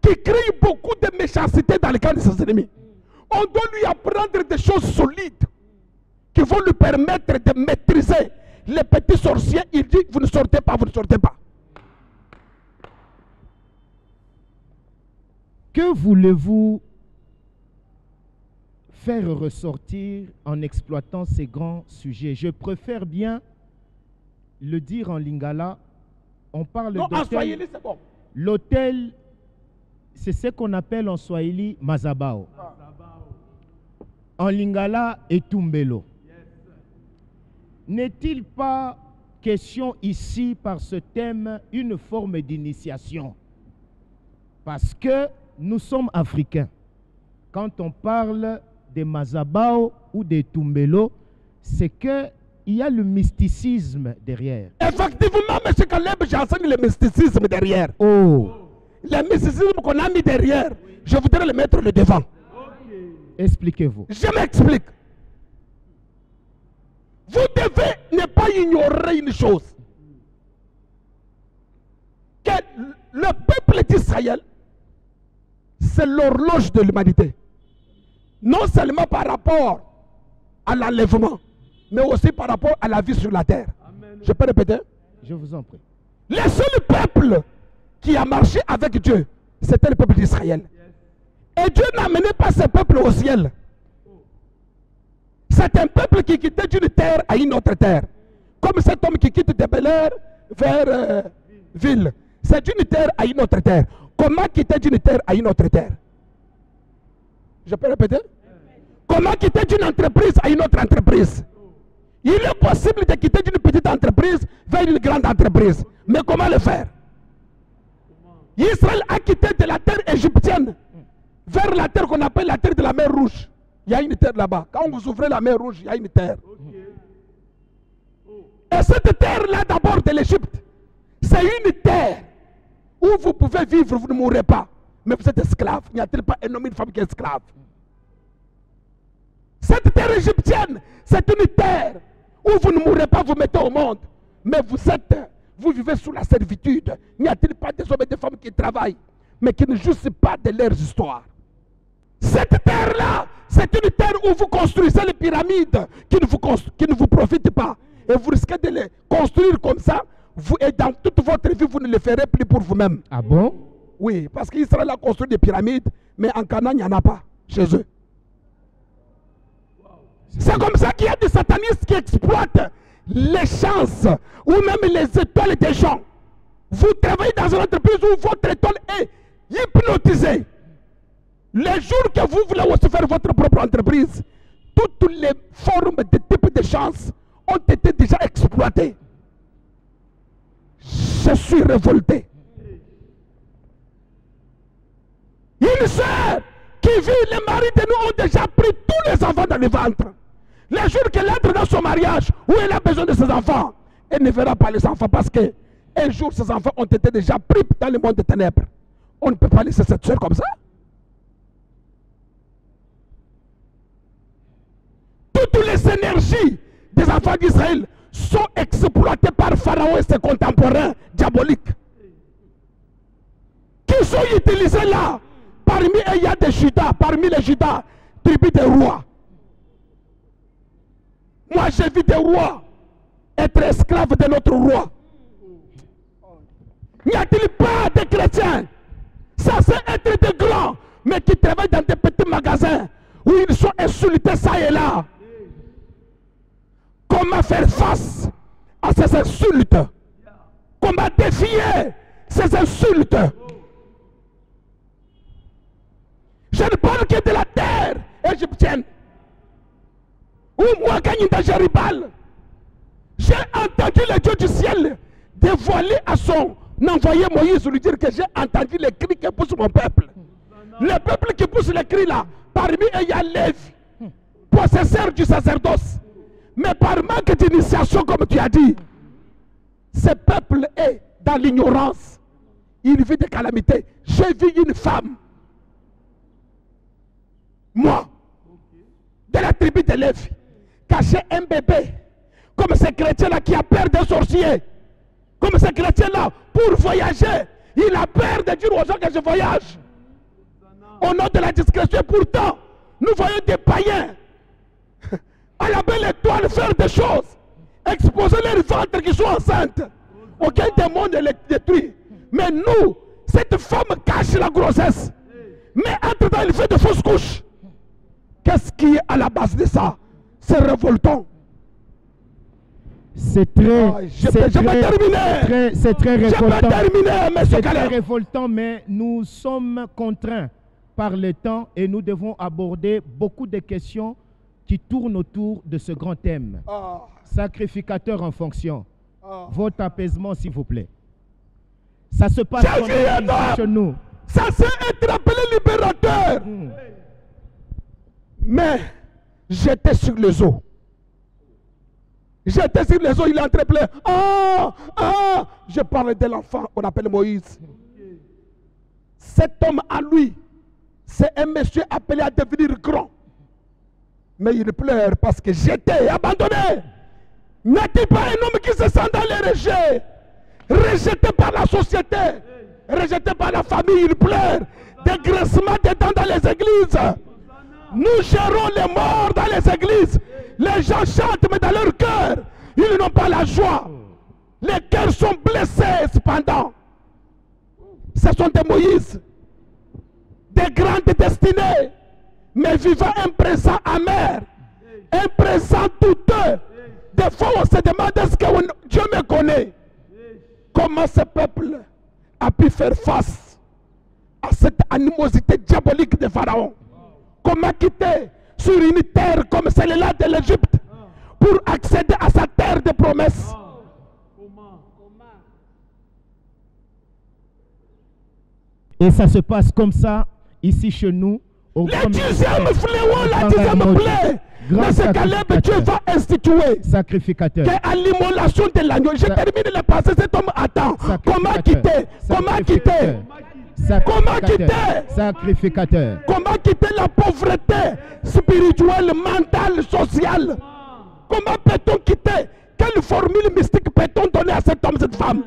qui crée beaucoup de méchanceté dans le camp de ses ennemis. On doit lui apprendre des choses solides qui vont lui permettre de maîtriser les petits sorciers. Il dit, vous ne sortez pas, vous ne sortez pas. Que voulez-vous faire ressortir en exploitant ces grands sujets? Je préfère bien le dire en lingala. On parle non, en d'hôtel. swahili, c'est bon. L'hôtel, c'est ce qu'on appelle en swahili mazabao. En lingala, etumbelo. N'est-il pas question ici, par ce thème, une forme d'initiation? Parce que nous sommes africains. Quand on parle de mazabao ou de tumbelo, c'est que il y a le mysticisme derrière. Effectivement, M. Caleb, j'enseigne le mysticisme derrière. Oh. Le mysticisme qu'on a mis derrière, je voudrais le mettre le devant. Expliquez-vous. Je m'explique. Vous devez ne pas ignorer une chose. Que le peuple d'Israël, c'est l'horloge de l'humanité. Non seulement par rapport à l'enlèvement, mais aussi par rapport à la vie sur la terre. Amen. Je peux répéter? Je vous en prie. Le seul peuple qui a marché avec Dieu, c'était le peuple d'Israël. Et Dieu n'amenait pas ce peuple au ciel. C'est un peuple qui quittait d'une terre à une autre terre. Comme cet homme qui quitte de Bel-Air vers ville. C'est d'une terre à une autre terre. Comment quitter d'une terre à une autre terre? Je peux répéter? Comment quitter d'une entreprise à une autre entreprise? Il est possible de quitter d'une petite entreprise vers une grande entreprise. Mais comment le faire? Israël a quitté de la terre égyptienne vers la terre qu'on appelle la terre de la mer Rouge. Il y a une terre là-bas. Quand vous ouvrez la mer Rouge, il y a une terre. Et cette terre-là, d'abord de l'Égypte, c'est une terre où vous pouvez vivre, vous ne mourrez pas. Mais vous êtes esclave. N'y a-t-il pas un homme et une femme qui est esclave? Cette terre égyptienne, c'est une terre où vous ne mourrez pas, vous mettez au monde. Mais vous vivez sous la servitude. N'y a-t-il pas des hommes et des femmes qui travaillent, mais qui ne jouissent pas de leurs histoires? Cette terre-là, c'est une terre où vous construisez les pyramides qui ne vous profitent pas. Et vous risquez de les construire comme ça. Et dans toute votre vie, vous ne les ferez plus pour vous-même. Ah bon? Oui, parce qu'Israël a construit des pyramides, mais en Canaan, il n'y en a pas chez eux. C'est comme ça qu'il y a des satanistes qui exploitent les chances ou même les étoiles des gens. Vous travaillez dans une entreprise où votre étoile est hypnotisée. Les jours que vous voulez aussi faire votre propre entreprise, toutes les formes de type de chance ont été déjà exploitées. Je suis révolté. Une sœur qui vit, les maris de nous ont déjà pris tous les enfants dans le ventre. Les jours qu'elle entre dans son mariage, où elle a besoin de ses enfants, elle ne verra pas les enfants parce que un jour ses enfants ont été déjà pris dans le monde des ténèbres. On ne peut pas laisser cette sœur comme ça. Toutes les énergies des enfants d'Israël sont exploitées par Pharaon et ses contemporains diaboliques. Qui sont utilisés là. Parmi eux, il y a des Judas, parmi les Judas, tribus des rois. Moi, j'ai vu des rois être esclaves de notre roi. N'y a-t-il pas de chrétiens censés être des grands, mais qui travaillent dans des petits magasins où ils sont insultés ça et là? Comment faire face à ces insultes? Comment défier ces insultes? Je ne parle que de la terre égyptienne. Où moi, gagne dans Jéribal, j'ai entendu le Dieu du ciel dévoiler à son envoyé Moïse lui dire que j'ai entendu les cris que pousse mon peuple. Le peuple qui pousse les cris là, parmi eux il y a Lévi, possesseur du sacerdoce. Mais par manque d'initiation, comme tu as dit, ce peuple est dans l'ignorance. Il vit des calamités. J'ai vu une femme, moi, de la tribu de Lévi, cacher un bébé, comme ces chrétiens-là qui a peur des sorciers, comme ces chrétiens-là, pour voyager, il a peur de dire aux gens que je voyage. Au nom de la discrétion, pourtant, nous voyons des païens à la belle étoile faire des choses, exposer leurs ventres qui sont enceintes. Aucun démon ne les détruit. Mais nous, cette femme cache la grossesse. Mais entre-temps, il fait de fausses couches. Qu'est-ce qui est à la base de ça? C'est révoltant. C'est très, c'est très révoltant. C'est très révoltant, mais nous sommes contraints par le temps et nous devons aborder beaucoup de questions qui tournent autour de ce grand thème. Sacrificateur en fonction. Votre apaisement, s'il vous plaît. Ça se passe chez nous. Ça c'est être appelé libérateur. Mais j'étais sur les eaux. J'étais sur les eaux, il est entré plein. Je parlais de l'enfant, on appelle Moïse. Cet homme à lui, c'est un monsieur appelé à devenir grand. Mais il pleure parce que j'étais abandonné. N'est-il pas un homme qui se sent dans les rejets, rejeté par la société, rejeté par la famille, il pleure. Des graissements de dents dans les églises. Nous gérons les morts dans les églises. Les gens chantent, mais dans leur cœur, ils n'ont pas la joie. Les cœurs sont blessés cependant. Ce sont des Moïse, des grandes destinées, mais vivant un présent amer, un présent douteux. Des fois, on se demande est-ce que Dieu me connaît. Comment ce peuple a pu faire face à cette animosité diabolique de Pharaon? Comment quitter sur une terre comme celle-là de l'Égypte pour accéder à sa terre de promesses? Et ça se passe comme ça, ici chez nous. Le dixième fléau, la dixième plaie. Dans ce Caleb, Dieu va instituer sacrificateur. À l'immolation de l'agneau. Je termine le passé, cet homme attend. Comment quitter? Comment quitter? Comment quitter? Sacrificateur. Comment quitter la pauvreté spirituelle, mentale, sociale? Comment peut-on quitter? Quelle formule mystique peut-on donner à cet homme, cette femme?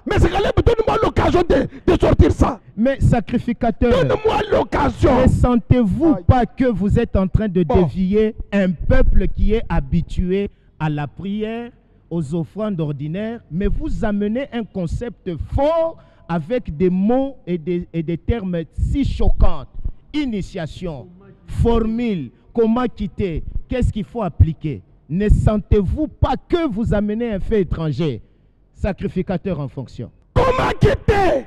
Mais c'est Caleb, donne-moi l'occasion de sortir ça. Mais sacrificateur, donne-moi l'occasion. Ne sentez-vous pas que vous êtes en train de dévier un peuple qui est habitué à la prière, aux offrandes ordinaires, mais vous amenez un concept fort avec des mots et des termes si choquants. Initiation, formule, comment quitter, qu'est-ce qu'il faut appliquer? Ne sentez-vous pas que vous amenez un fait étranger? Sacrificateur en fonction. Comment quitter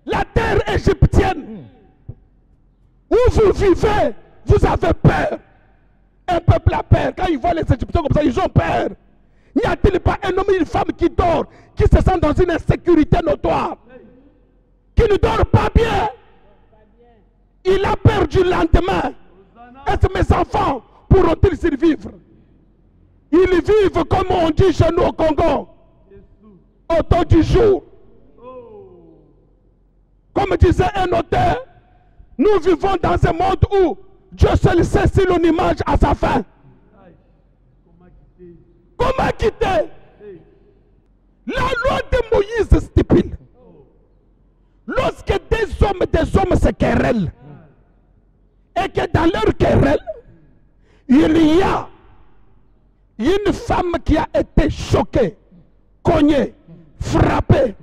la terre égyptienne où vous vivez? Vous avez peur. Un peuple a peur. Quand ils voient les Égyptiens comme ça, ils ont peur. N'y a-t-il pas un homme et une femme qui dort, qui se sent dans une insécurité notoire, qui ne dort pas bien? Il a peur du lendemain. Est-ce que mes enfants pourront-ils survivre? Ils vivent comme on dit chez nous au Congo, au temps du jour. Comme disait un auteur, nous vivons dans un monde où Dieu seul sait si l'on image à sa fin. Comment quitter? La loi de Moïse stipule, lorsque des hommes se querellent, et que dans leur querelle, il y a une femme qui a été choquée, cognée, frappée,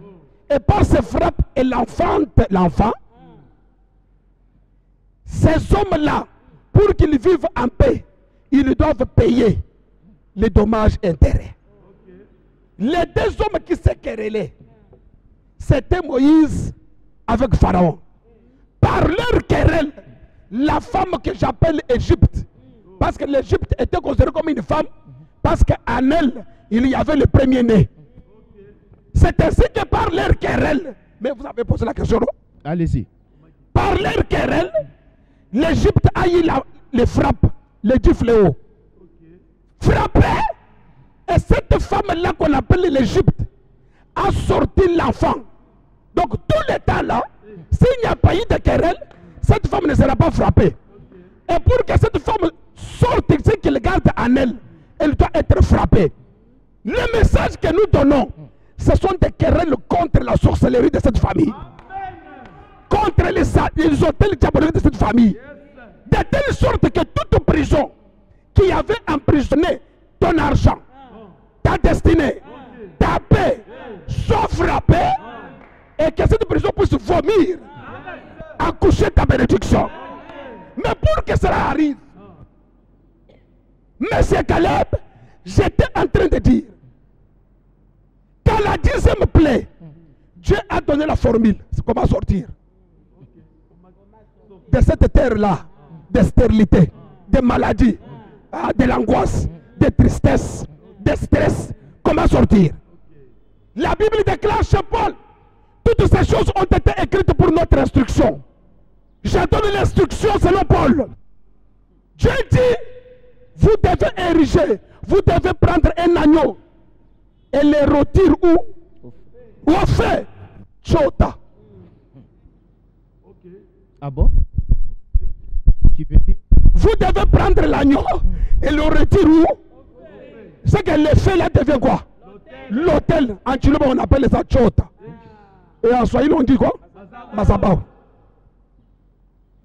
et par ces frappes, elle enfante l'enfant. Ces hommes-là, pour qu'ils vivent en paix, ils doivent payer les dommages et intérêts. Les deux hommes qui se querellaient, c'était Moïse avec Pharaon. Par leur querelle, la femme que j'appelle Égypte, parce que l'Égypte était considérée comme une femme, parce qu'en elle, il y avait le premier-né. C'est ainsi que par leur querelle, mais vous avez posé la question, non? Allez-y. Par leur querelle, l'Égypte a eu les frappes, les 10 fléaux. Frappé, et cette femme-là qu'on appelle l'Égypte a sorti l'enfant. Donc tout le temps là, s'il n'y a pas eu de querelle, cette femme ne sera pas frappée. Et pour que cette femme sorte ce qu'elle garde en elle, elle doit être frappée. Le message que nous donnons, ce sont des querelles contre la sorcellerie de cette famille. Contre les hôtels diaboliques de cette famille. De telle sorte que toute prison qui avait emprisonné ton argent, ta destinée, ta paix, soit frappée, et que cette prison puisse vomir, accoucher ta bénédiction. Mais pour que cela arrive, Monsieur Caleb, j'étais en train de dire qu'à la 10e plaie, Dieu a donné la formule. Comment sortir de cette terre-là, de stérilité, de maladie, de l'angoisse, de tristesse, de stress. Comment sortir? La Bible déclare chez Paul, toutes ces choses ont été écrites pour notre instruction. Je donne l'instruction selon Paul. Dieu dit, vous devez ériger, vous devez prendre un agneau et le rôtir où? Au feu. Chota. Ah bon? Qui veut dire? Vous devez prendre l'agneau et le rôtir où? C'est que le feu là devient quoi? L'autel. En Chiloba on appelle ça Chota. Et en Swahili on dit quoi? Mazabao.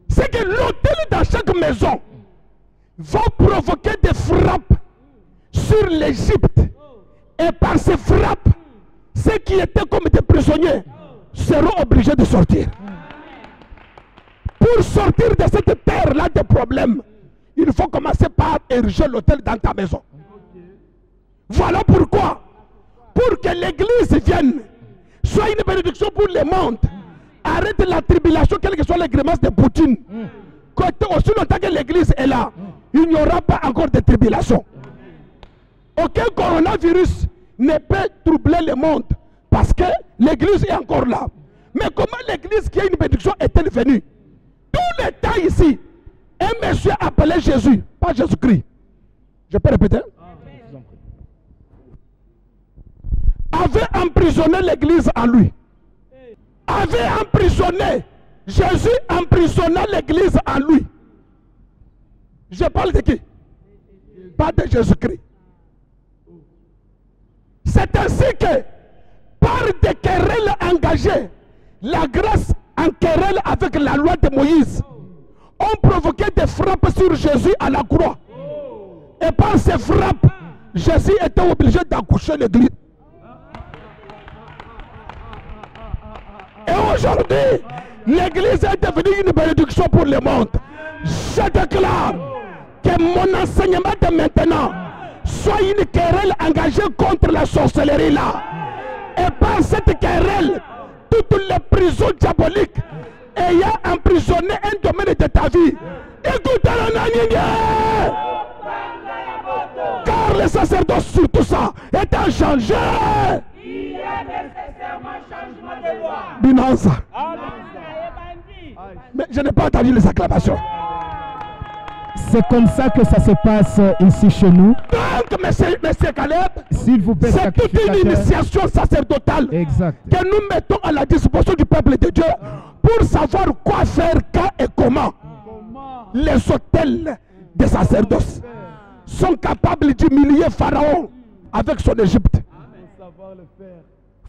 C'est que l'autel dans chaque maison va provoquer des frappes sur l'Égypte. Et par ces frappes, ceux qui étaient comme des prisonniers seront obligés de sortir. Pour sortir de cette terre-là de problèmes, il faut commencer par ériger l'autel dans ta maison. Voilà pourquoi, pour que l'église vienne, soit une bénédiction pour le monde, arrête la tribulation, quelles que soient les grimaces de Poutine. Aussi longtemps que l'église est là, il n'y aura pas encore de tribulation. Aucun coronavirus ne peut troubler le monde parce que l'église est encore là. Mais comment l'église qui a une bénédiction est-elle venue? Tout le temps ici, un monsieur appelé Jésus, pas Jésus-Christ. Je peux répéter? Avait emprisonné l'église en lui. Avait emprisonné. Jésus emprisonna l'église en lui. Je parle de qui? Pas de Jésus-Christ. C'est ainsi que, par des querelles engagées, la grâce en querelle avec la loi de Moïse, ont provoqué des frappes sur Jésus à la croix. Et par ces frappes, Jésus était obligé d'accoucher l'église. Et aujourd'hui, l'église est devenue une bénédiction pour le monde. Je déclare que mon enseignement de maintenant soit une querelle engagée contre la sorcellerie là. Et par cette querelle, toutes les prisons diaboliques ayant emprisonné un domaine de ta vie. Écoute car le sacerdoce sur tout ça est un changé. Il y a nécessairement changement de loi. Binanza. Mais je n'ai pas entendu les acclamations. C'est comme ça que ça se passe ici chez nous. Donc, monsieur Caleb, S'il vous plaît, c'est toute une sacrificateur. initiation sacerdotale Exact. que nous mettons à la disposition du peuple de Dieu pour savoir quoi faire, quand et comment. Les autels des sacerdoces sont capables d'humilier Pharaon avec son Égypte. Il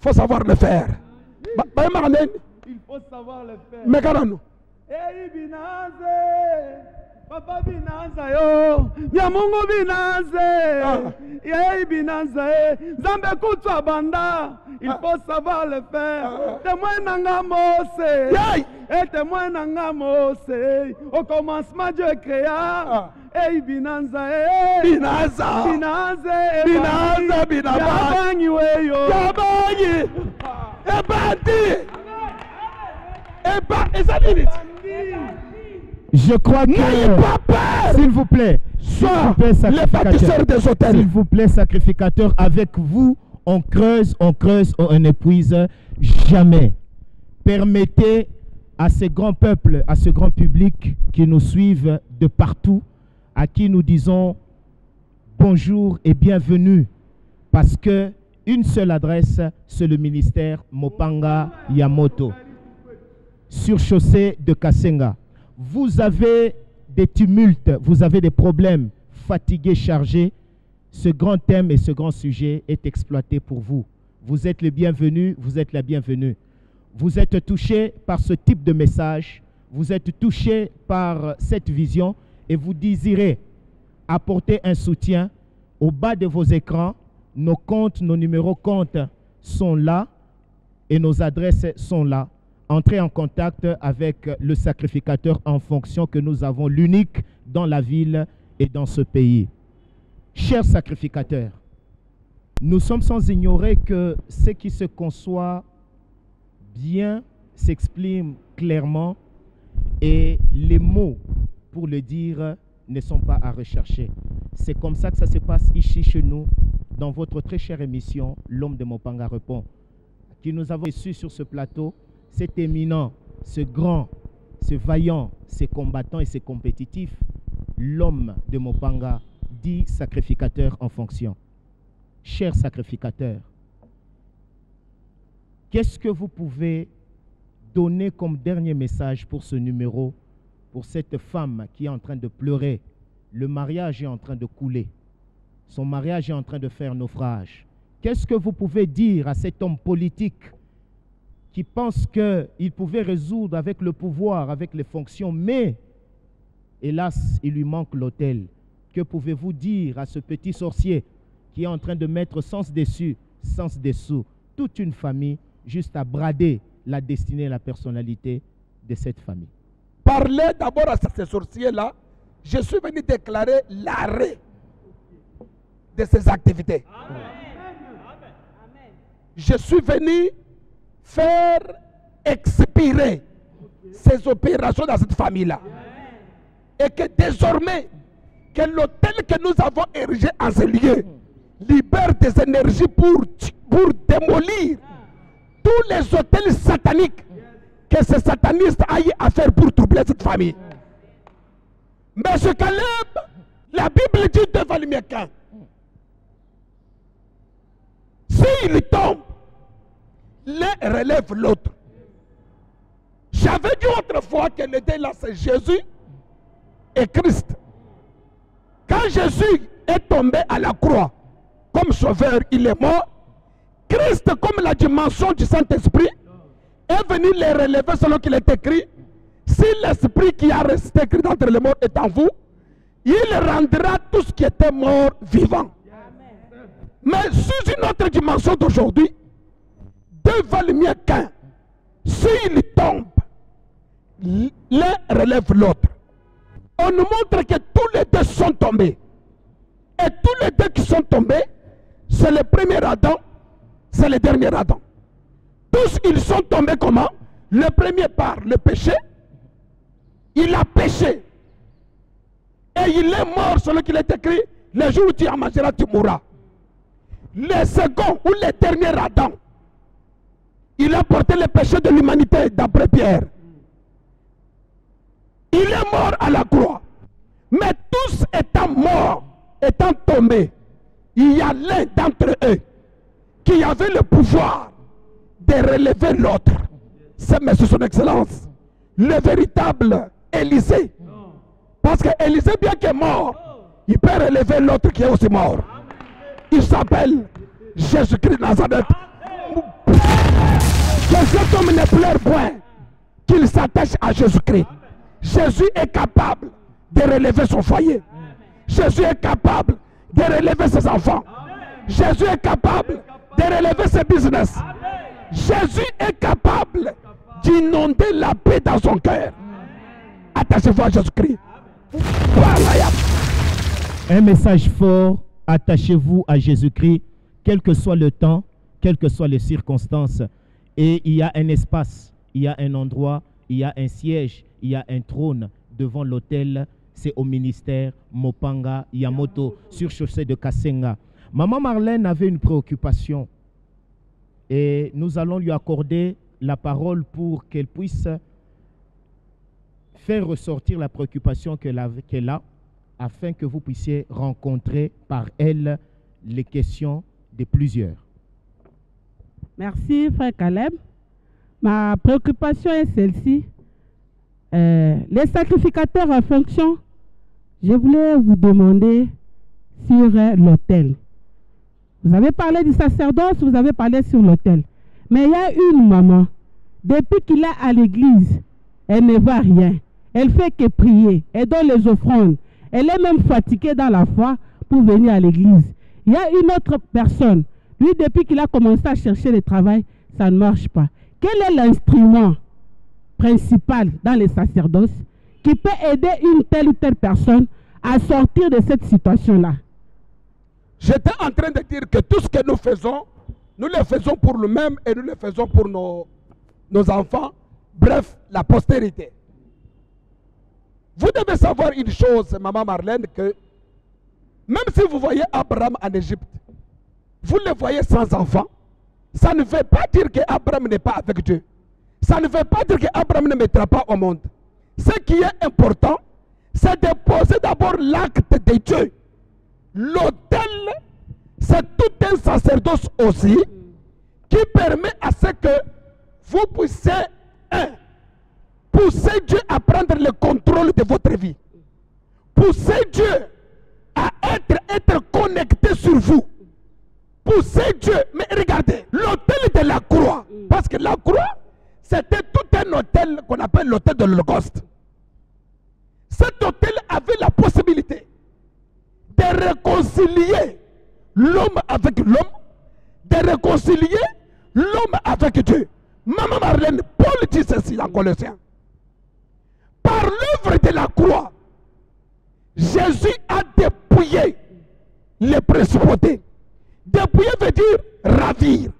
faut savoir le faire. Il faut savoir le faire. Mais regardons-nous. Hey Binanze, Papa Binanza yo, Nyamungu Binanze, Hey Binanze, Zambe Kutwa Banda, il faut savoir le faire. Témoin Nanga Mose, et témoin Nanga Mose, au commencement Dieu créa. Hey Binanza, Binanza, Binanze, Binanza, Binanza, Yabanyi weyo, Yabanyi, Ebandi, et ça dit. Je crois que, s'il vous plaît, les bâtisseurs des hôtels. S'il vous plaît, sacrificateur, avec vous, on creuse, on n'épuise jamais. Permettez à ces grands peuples, à ce grand public qui nous suivent de partout, à qui nous disons bonjour et bienvenue, parce que une seule adresse, c'est le ministère Mopanga Yamoto, sur chaussée de Kasenga. Vous avez des tumultes, vous avez des problèmes, fatigués, chargés. Ce grand thème et ce grand sujet est exploité pour vous. Vous êtes les bienvenus, vous êtes la bienvenue. Vous êtes touchés par ce type de message, vous êtes touchés par cette vision et vous désirez apporter un soutien. Au bas de vos écrans, nos comptes, nos numéros comptes sont là et nos adresses sont là. Entrez en contact avec le sacrificateur en fonction que nous avons l'unique dans la ville et dans ce pays. Chers sacrificateurs, nous sommes sans ignorer que ce qui se conçoit bien s'exprime clairement et les mots pour le dire ne sont pas à rechercher. C'est comme ça que ça se passe ici chez nous, dans votre très chère émission, L'Homme de Mopanga répond, qui nous avons reçu sur ce plateau, cet éminent, ce grand, ce vaillant, ce combattant et ce compétitif, l'homme de Mopanga, dit sacrificateur en fonction. Chers sacrificateurs, qu'est-ce que vous pouvez donner comme dernier message pour ce numéro, pour cette femme qui est en train de pleurer? Le mariage est en train de couler. Son mariage est en train de faire naufrage. Qu'est-ce que vous pouvez dire à cet homme politique qui pense qu'il pouvait résoudre avec le pouvoir, avec les fonctions, mais hélas, il lui manque l'autel? Que pouvez-vous dire à ce petit sorcier qui est en train de mettre sens dessus, sens dessous, toute une famille, juste à brader la destinée et la personnalité de cette famille? Parlez d'abord à ces sorciers-là. Je suis venu déclarer l'arrêt de ces activités. Amen. Je suis venu faire expirer ces opérations dans cette famille-là. Et que désormais, que l'hôtel que nous avons érigé en ce lieu libère des énergies pour démolir tous les hôtels sataniques que ces satanistes aillent à faire pour troubler cette famille. Mais ce Caleb, la Bible dit devant le Miekan, s'il tombe, l'un relève l'autre. J'avais dit autrefois que le là c'est Jésus et Christ. Quand Jésus est tombé à la croix comme sauveur, il est mort. Christ, comme la dimension du Saint-Esprit, est venu les relever selon qu'il est écrit. Si l'esprit qui a resté écrit d'entre les morts est en vous, il rendra tout ce qui était mort vivant. Mais sous une autre dimension d'aujourd'hui, devant le mien qu'un, s'il tombe, l'un relève l'autre. on nous montre que tous les deux sont tombés. Et tous les deux qui sont tombés, c'est le premier Adam, c'est le dernier Adam. Tous ils sont tombés comment? Le premier par le péché, il a péché. Et il est mort selon qu'il est écrit, le jour où tu en mangeras, tu mourras. Le second ou le dernier Adam, il a porté le péché de l'humanité d'après Pierre. Il est mort à la croix. Mais tous étant morts, étant tombés, il y a l'un d'entre eux qui avait le pouvoir de relever l'autre. C'est M. Son Excellence, le véritable Élisée. Parce que Élisée, bien qu'il est mort, il peut relever l'autre qui est aussi mort. Il s'appelle Jésus-Christ de Nazareth. Que cet homme ne pleure point, qu'il s'attache à Jésus-Christ. Jésus est capable de relever son foyer. Jésus est capable de relever ses enfants. Jésus est capable de relever ses business. Jésus est capable d'inonder la paix dans son cœur. Attachez-vous à Jésus-Christ. Un message fort, attachez-vous à Jésus-Christ, quel que soit le temps, quelles que soient les circonstances. Et il y a un espace, il y a un endroit, il y a un siège, il y a un trône devant l'autel. C'est au ministère Mopanga Yamoto sur chaussée de Kasenga. Maman Marlène avait une préoccupation et nous allons lui accorder la parole pour qu'elle puisse faire ressortir la préoccupation qu'elle a afin que vous puissiez rencontrer par elle les questions de plusieurs. Merci, frère Caleb. Ma préoccupation est celle-ci. Les sacrificateurs en fonction, je voulais vous demander sur l'autel. Vous avez parlé du sacerdoce, vous avez parlé sur l'autel. Mais il y a une maman, depuis qu'il est à l'église, elle ne voit rien. Elle fait que prier, elle donne les offrandes. Elle est même fatiguée dans la foi pour venir à l'église. Il y a une autre personne, lui depuis qu'il a commencé à chercher le travail, ça ne marche pas. Quel est l'instrument principal dans les sacerdoces qui peut aider une telle ou telle personne à sortir de cette situation-là? J'étais en train de dire que tout ce que nous le faisons pour nous-mêmes et nous le faisons pour nos enfants, bref, la postérité. Vous devez savoir une chose, maman Marlène, que même si vous voyez Abraham en Égypte, vous le voyez sans enfant, ça ne veut pas dire qu'Abraham n'est pas avec Dieu. Ça ne veut pas dire qu'Abraham ne mettra pas au monde. Ce qui est important, c'est de poser d'abord l'acte de Dieu. L'autel, c'est tout un sacerdoce aussi qui permet à ce que vous puissiez, pousser Dieu à prendre le contrôle de votre vie. Pousser Dieu à être connecté sur vous. Pousser Dieu. Mais regardez, l'autel de la croix, parce que la croix, c'était tout un autel qu'on appelle l'autel de l'Holocauste. Cet autel avait la possibilité de réconcilier l'homme avec l'homme, de réconcilier l'homme avec Dieu. Maman Marlène, Paul dit ceci dans Colossiens. Par l'œuvre de la croix, Jésus a dépouillé les principautés. Dépouiller veut dire ravir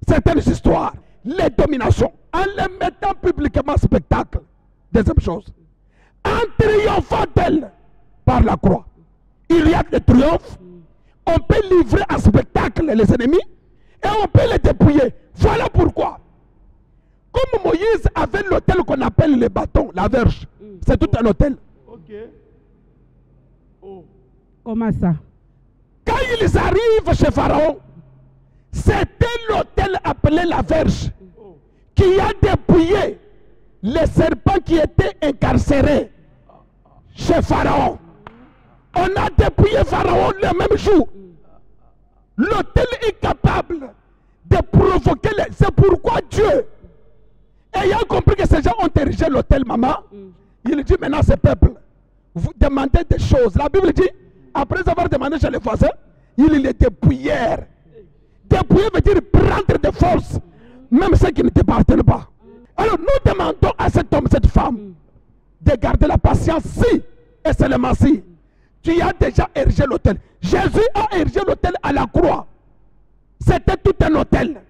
certaines histoires, les dominations, en les mettant publiquement en spectacle. Deuxième chose, en triomphant d'elle par la croix. Il y a des triomphes, on peut livrer en spectacle les ennemis et on peut les dépouiller. Voilà pourquoi. Comme Moïse avait l'autel qu'on appelle le bâton, la verge, c'est tout un autel. Ok. Oh. Comment ça? Quand ils arrivent chez Pharaon, c'était l'autel appelé la verge qui a dépouillé les serpents qui étaient incarcérés chez Pharaon. On a dépouillé Pharaon le même jour. L'autel est capable de provoquer les... C'est pourquoi Dieu, ayant compris que ces gens ont érigé l'autel, maman, il dit maintenant ce peuple, vous demandez des choses. La Bible dit, après avoir demandé chez les voisins, ils les dépouillèrent. Dépouiller veut dire prendre de force, même ceux qui ne t'appartiennent pas. Alors nous demandons à cet homme, cette femme, de garder la patience si, et seulement si, tu as déjà érigé l'autel. Jésus a érigé l'autel à la croix. C'était tout un autel.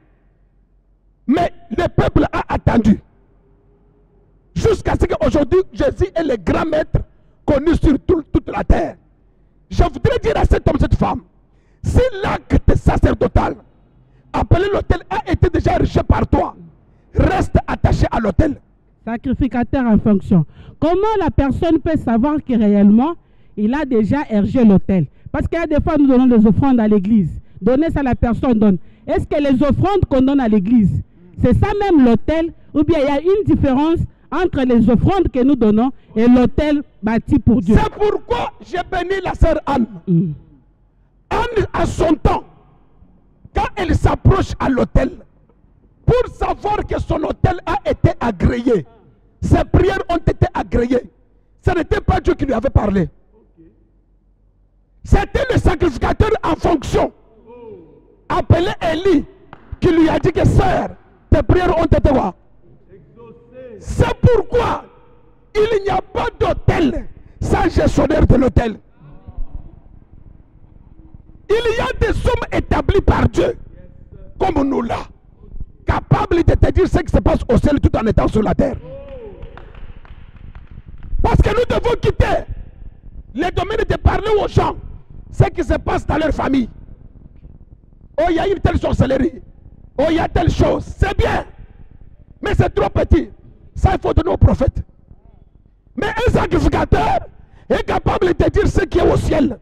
Mais le peuple a attendu. Jusqu'à ce qu'aujourd'hui, Jésus est le grand maître connu sur toute la terre. Je voudrais dire à cet homme, cette femme, si l'acte sacerdotal appelé l'autel a été déjà érigé par toi, reste attaché à l'autel. Sacrificateur en fonction. Comment la personne peut savoir que réellement, il a déjà érigé l'autel? Parce qu'il y a des fois, nous donnons des offrandes à l'église. Donner ça, la personne donne. Est-ce que les offrandes qu'on donne à l'église, c'est ça même l'autel? Ou bien il y a une différence entre les offrandes que nous donnons et l'autel bâti pour Dieu? C'est pourquoi j'ai béni la sœur Anne. Anne, à son temps, quand elle s'approche à l'autel, pour savoir que son autel a été agréé, ses prières ont été agréées, ce n'était pas Dieu qui lui avait parlé. C'était le sacrificateur en fonction, appelé Élie, qui lui a dit que sœur, tes prières ont été quoi? C'est pourquoi il n'y a pas d'autel sans gestionnaire de l'autel. Il y a des hommes établis par Dieu, comme nous là, capables de te dire ce qui se passe au ciel tout en étant sur la terre. Parce que nous devons quitter les domaines de parler aux gens ce qui se passe dans leur famille. Oh, il y a une telle sorcellerie. Oh, il y a telle chose. C'est bien. Mais c'est trop petit. Ça, il faut donner aux prophètes. Mais un sacrificateur est capable de dire ce qui est au ciel.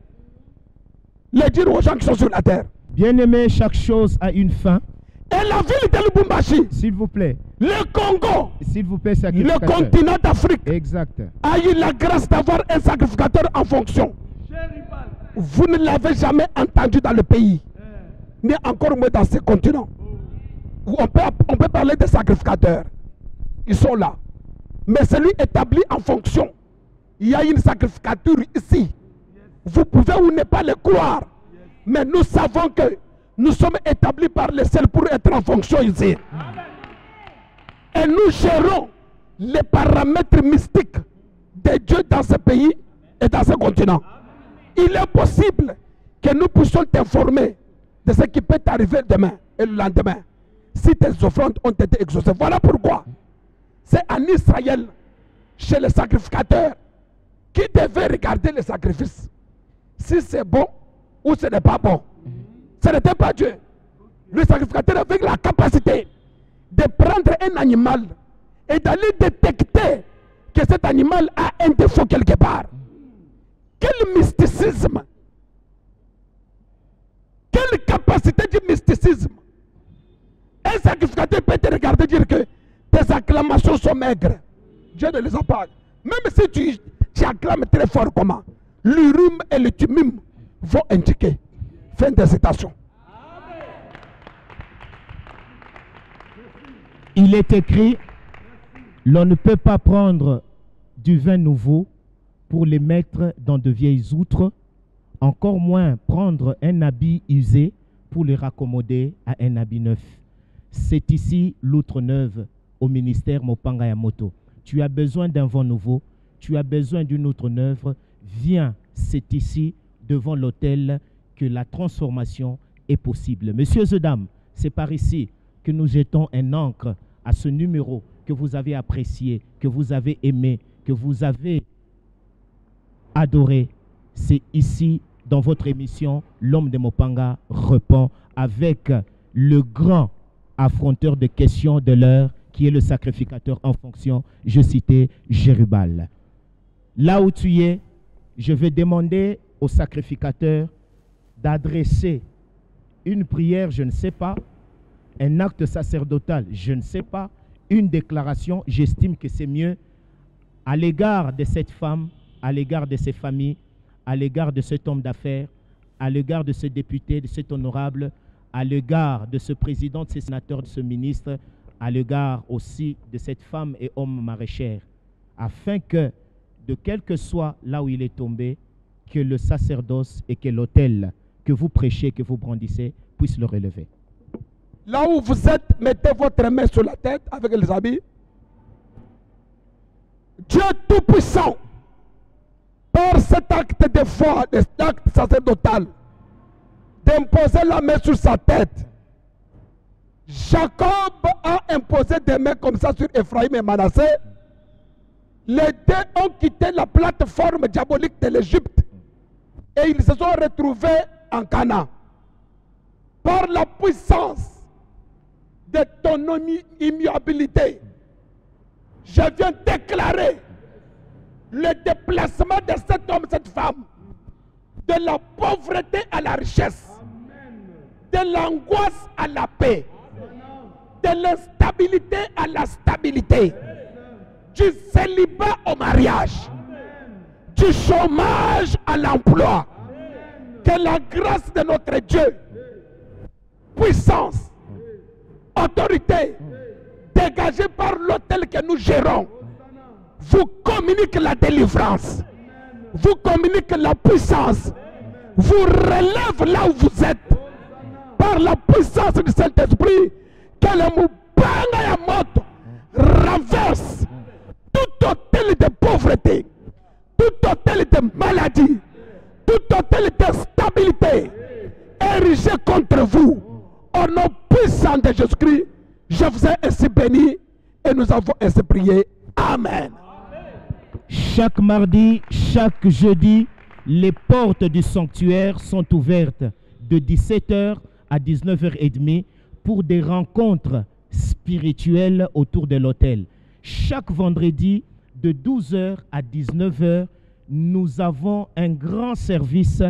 Le dire aux gens qui sont sur la terre. Bien-aimé, chaque chose a une fin. Et la ville de Lubumbashi, S'il vous plaît. le Congo, S'il vous plaît, le sacrificateur. continent d'Afrique, Exact. a eu la grâce d'avoir un sacrificateur en fonction. Vous ne l'avez jamais entendu dans le pays, mais encore moins dans ce continent. Où on peut parler des sacrificateurs. Ils sont là. Mais celui établi en fonction, il y a une sacrificature ici. Vous pouvez ou ne pas le croire, mais nous savons que nous sommes établis par le ciel pour être en fonction ici. Et nous gérons les paramètres mystiques de Dieu dans ce pays et dans ce continent. Il est possible que nous puissions t'informer de ce qui peut arriver demain et le lendemain si tes offrandes ont été exaucées. Voilà pourquoi c'est en Israël, chez les sacrificateurs, qui devait regarder les sacrifices. Si c'est bon ou ce n'est pas bon. Ce n'était pas Dieu. Le sacrificateur avait la capacité de prendre un animal et d'aller détecter que cet animal a un défaut quelque part. Quel mysticisme! Quelle capacité du mysticisme! Un sacrificateur peut te regarder et dire que tes acclamations sont maigres. Dieu ne les a pas. Même si tu acclames très fort comment, l'urim et le tumim vont indiquer. Fin de citation. Il est écrit, l'on ne peut pas prendre du vin nouveau pour les mettre dans de vieilles outres, encore moins prendre un habit usé pour les raccommoder à un habit neuf. C'est ici l'outre neuve au ministère Mopanga Yamoto. Tu as besoin d'un vent nouveau, tu as besoin d'une outre neuve, viens, c'est ici devant l'autel que la transformation est possible. Messieurs et dames, c'est par ici que nous jetons un encre à ce numéro que vous avez apprécié, que vous avez aimé, que vous avez adoré. C'est ici, dans votre émission, l'homme de Mopanga répond avec le grand affronteur de questions de l'heure, qui est le sacrificateur en fonction, je citais Jérubal. Là où tu es, je vais demander au sacrificateur d'adresser une prière, je ne sais pas, un acte sacerdotal, je ne sais pas, une déclaration, j'estime que c'est mieux, à l'égard de cette femme, à l'égard de ses familles, à l'égard de cet homme d'affaires, à l'égard de ce député, de cet honorable, à l'égard de ce président, de ce sénateur, de ce ministre, à l'égard aussi de cette femme et homme maraîchère, afin que, de quel que soit là où il est tombé, que le sacerdoce et que l'autel que vous prêchez, que vous brandissez, puisse le relever. Là où vous êtes, mettez votre main sur la tête avec les habits. Dieu Tout-Puissant, par cet acte de foi, cet acte sacerdotal, d'imposer la main sur sa tête, Jacob a imposé des mains comme ça sur Ephraïm et Manassé. Les deux ont quitté la plateforme diabolique de l'Égypte et ils se sont retrouvés en Canaan. Par la puissance de ton immuabilité, je viens déclarer le déplacement de cet homme, cette femme, de la pauvreté à la richesse, de l'angoisse à la paix, de l'instabilité à la stabilité, du célibat au mariage, du chômage à l'emploi. Que la grâce de notre Dieu, puissance, autorité, dégagée par l'autel que nous gérons, vous communique la délivrance, vous communique la puissance, vous relève là où vous êtes, par la puissance du Saint-Esprit, que le moubanga ya moto renverse tout hôtel de pauvreté, tout hôtel de maladie, tout hôtel d'instabilité érigé contre vous. Au nom puissant de Jésus-Christ, je vous ai ainsi béni et nous avons ainsi prié. Amen. Chaque mardi, chaque jeudi, les portes du sanctuaire sont ouvertes de 17h à 19h30 pour des rencontres spirituelles autour de l'autel. Chaque vendredi, de 12h à 19h, nous avons un grand service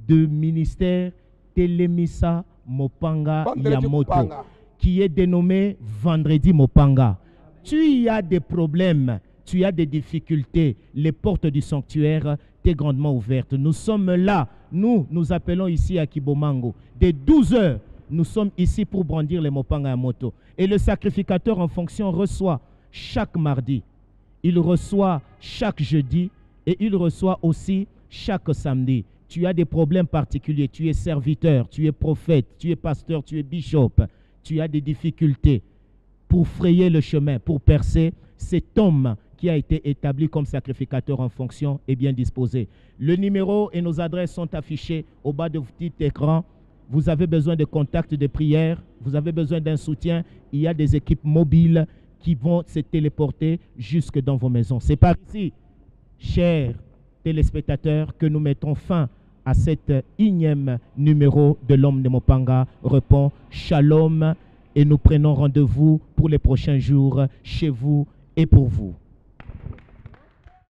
de ministère Télémissa Mopanga Yamoto qui est dénommé Vendredi Mopanga. Tu y as des problèmes, tu as des difficultés, les portes du sanctuaire t'est grandement ouvertes. Nous sommes là, nous appelons ici à Kibomango. Dès 12h, nous sommes ici pour brandir les Mopanga Yamoto. Et le sacrificateur en fonction reçoit chaque mardi, il reçoit chaque jeudi et il reçoit aussi chaque samedi. Tu as des problèmes particuliers, tu es serviteur, tu es prophète, tu es pasteur, tu es bishop, tu as des difficultés pour frayer le chemin, pour percer. Cet homme qui a été établi comme sacrificateur en fonction est bien disposé. Le numéro et nos adresses sont affichés au bas de votre petit écran. Vous avez besoin de contacts, de prières, vous avez besoin d'un soutien. Il y a des équipes mobiles qui vont se téléporter jusque dans vos maisons. C'est par ici, chers téléspectateurs, que nous mettons fin à cet énième numéro de l'homme de Mopanga répond. Shalom, et nous prenons rendez-vous pour les prochains jours chez vous et pour vous.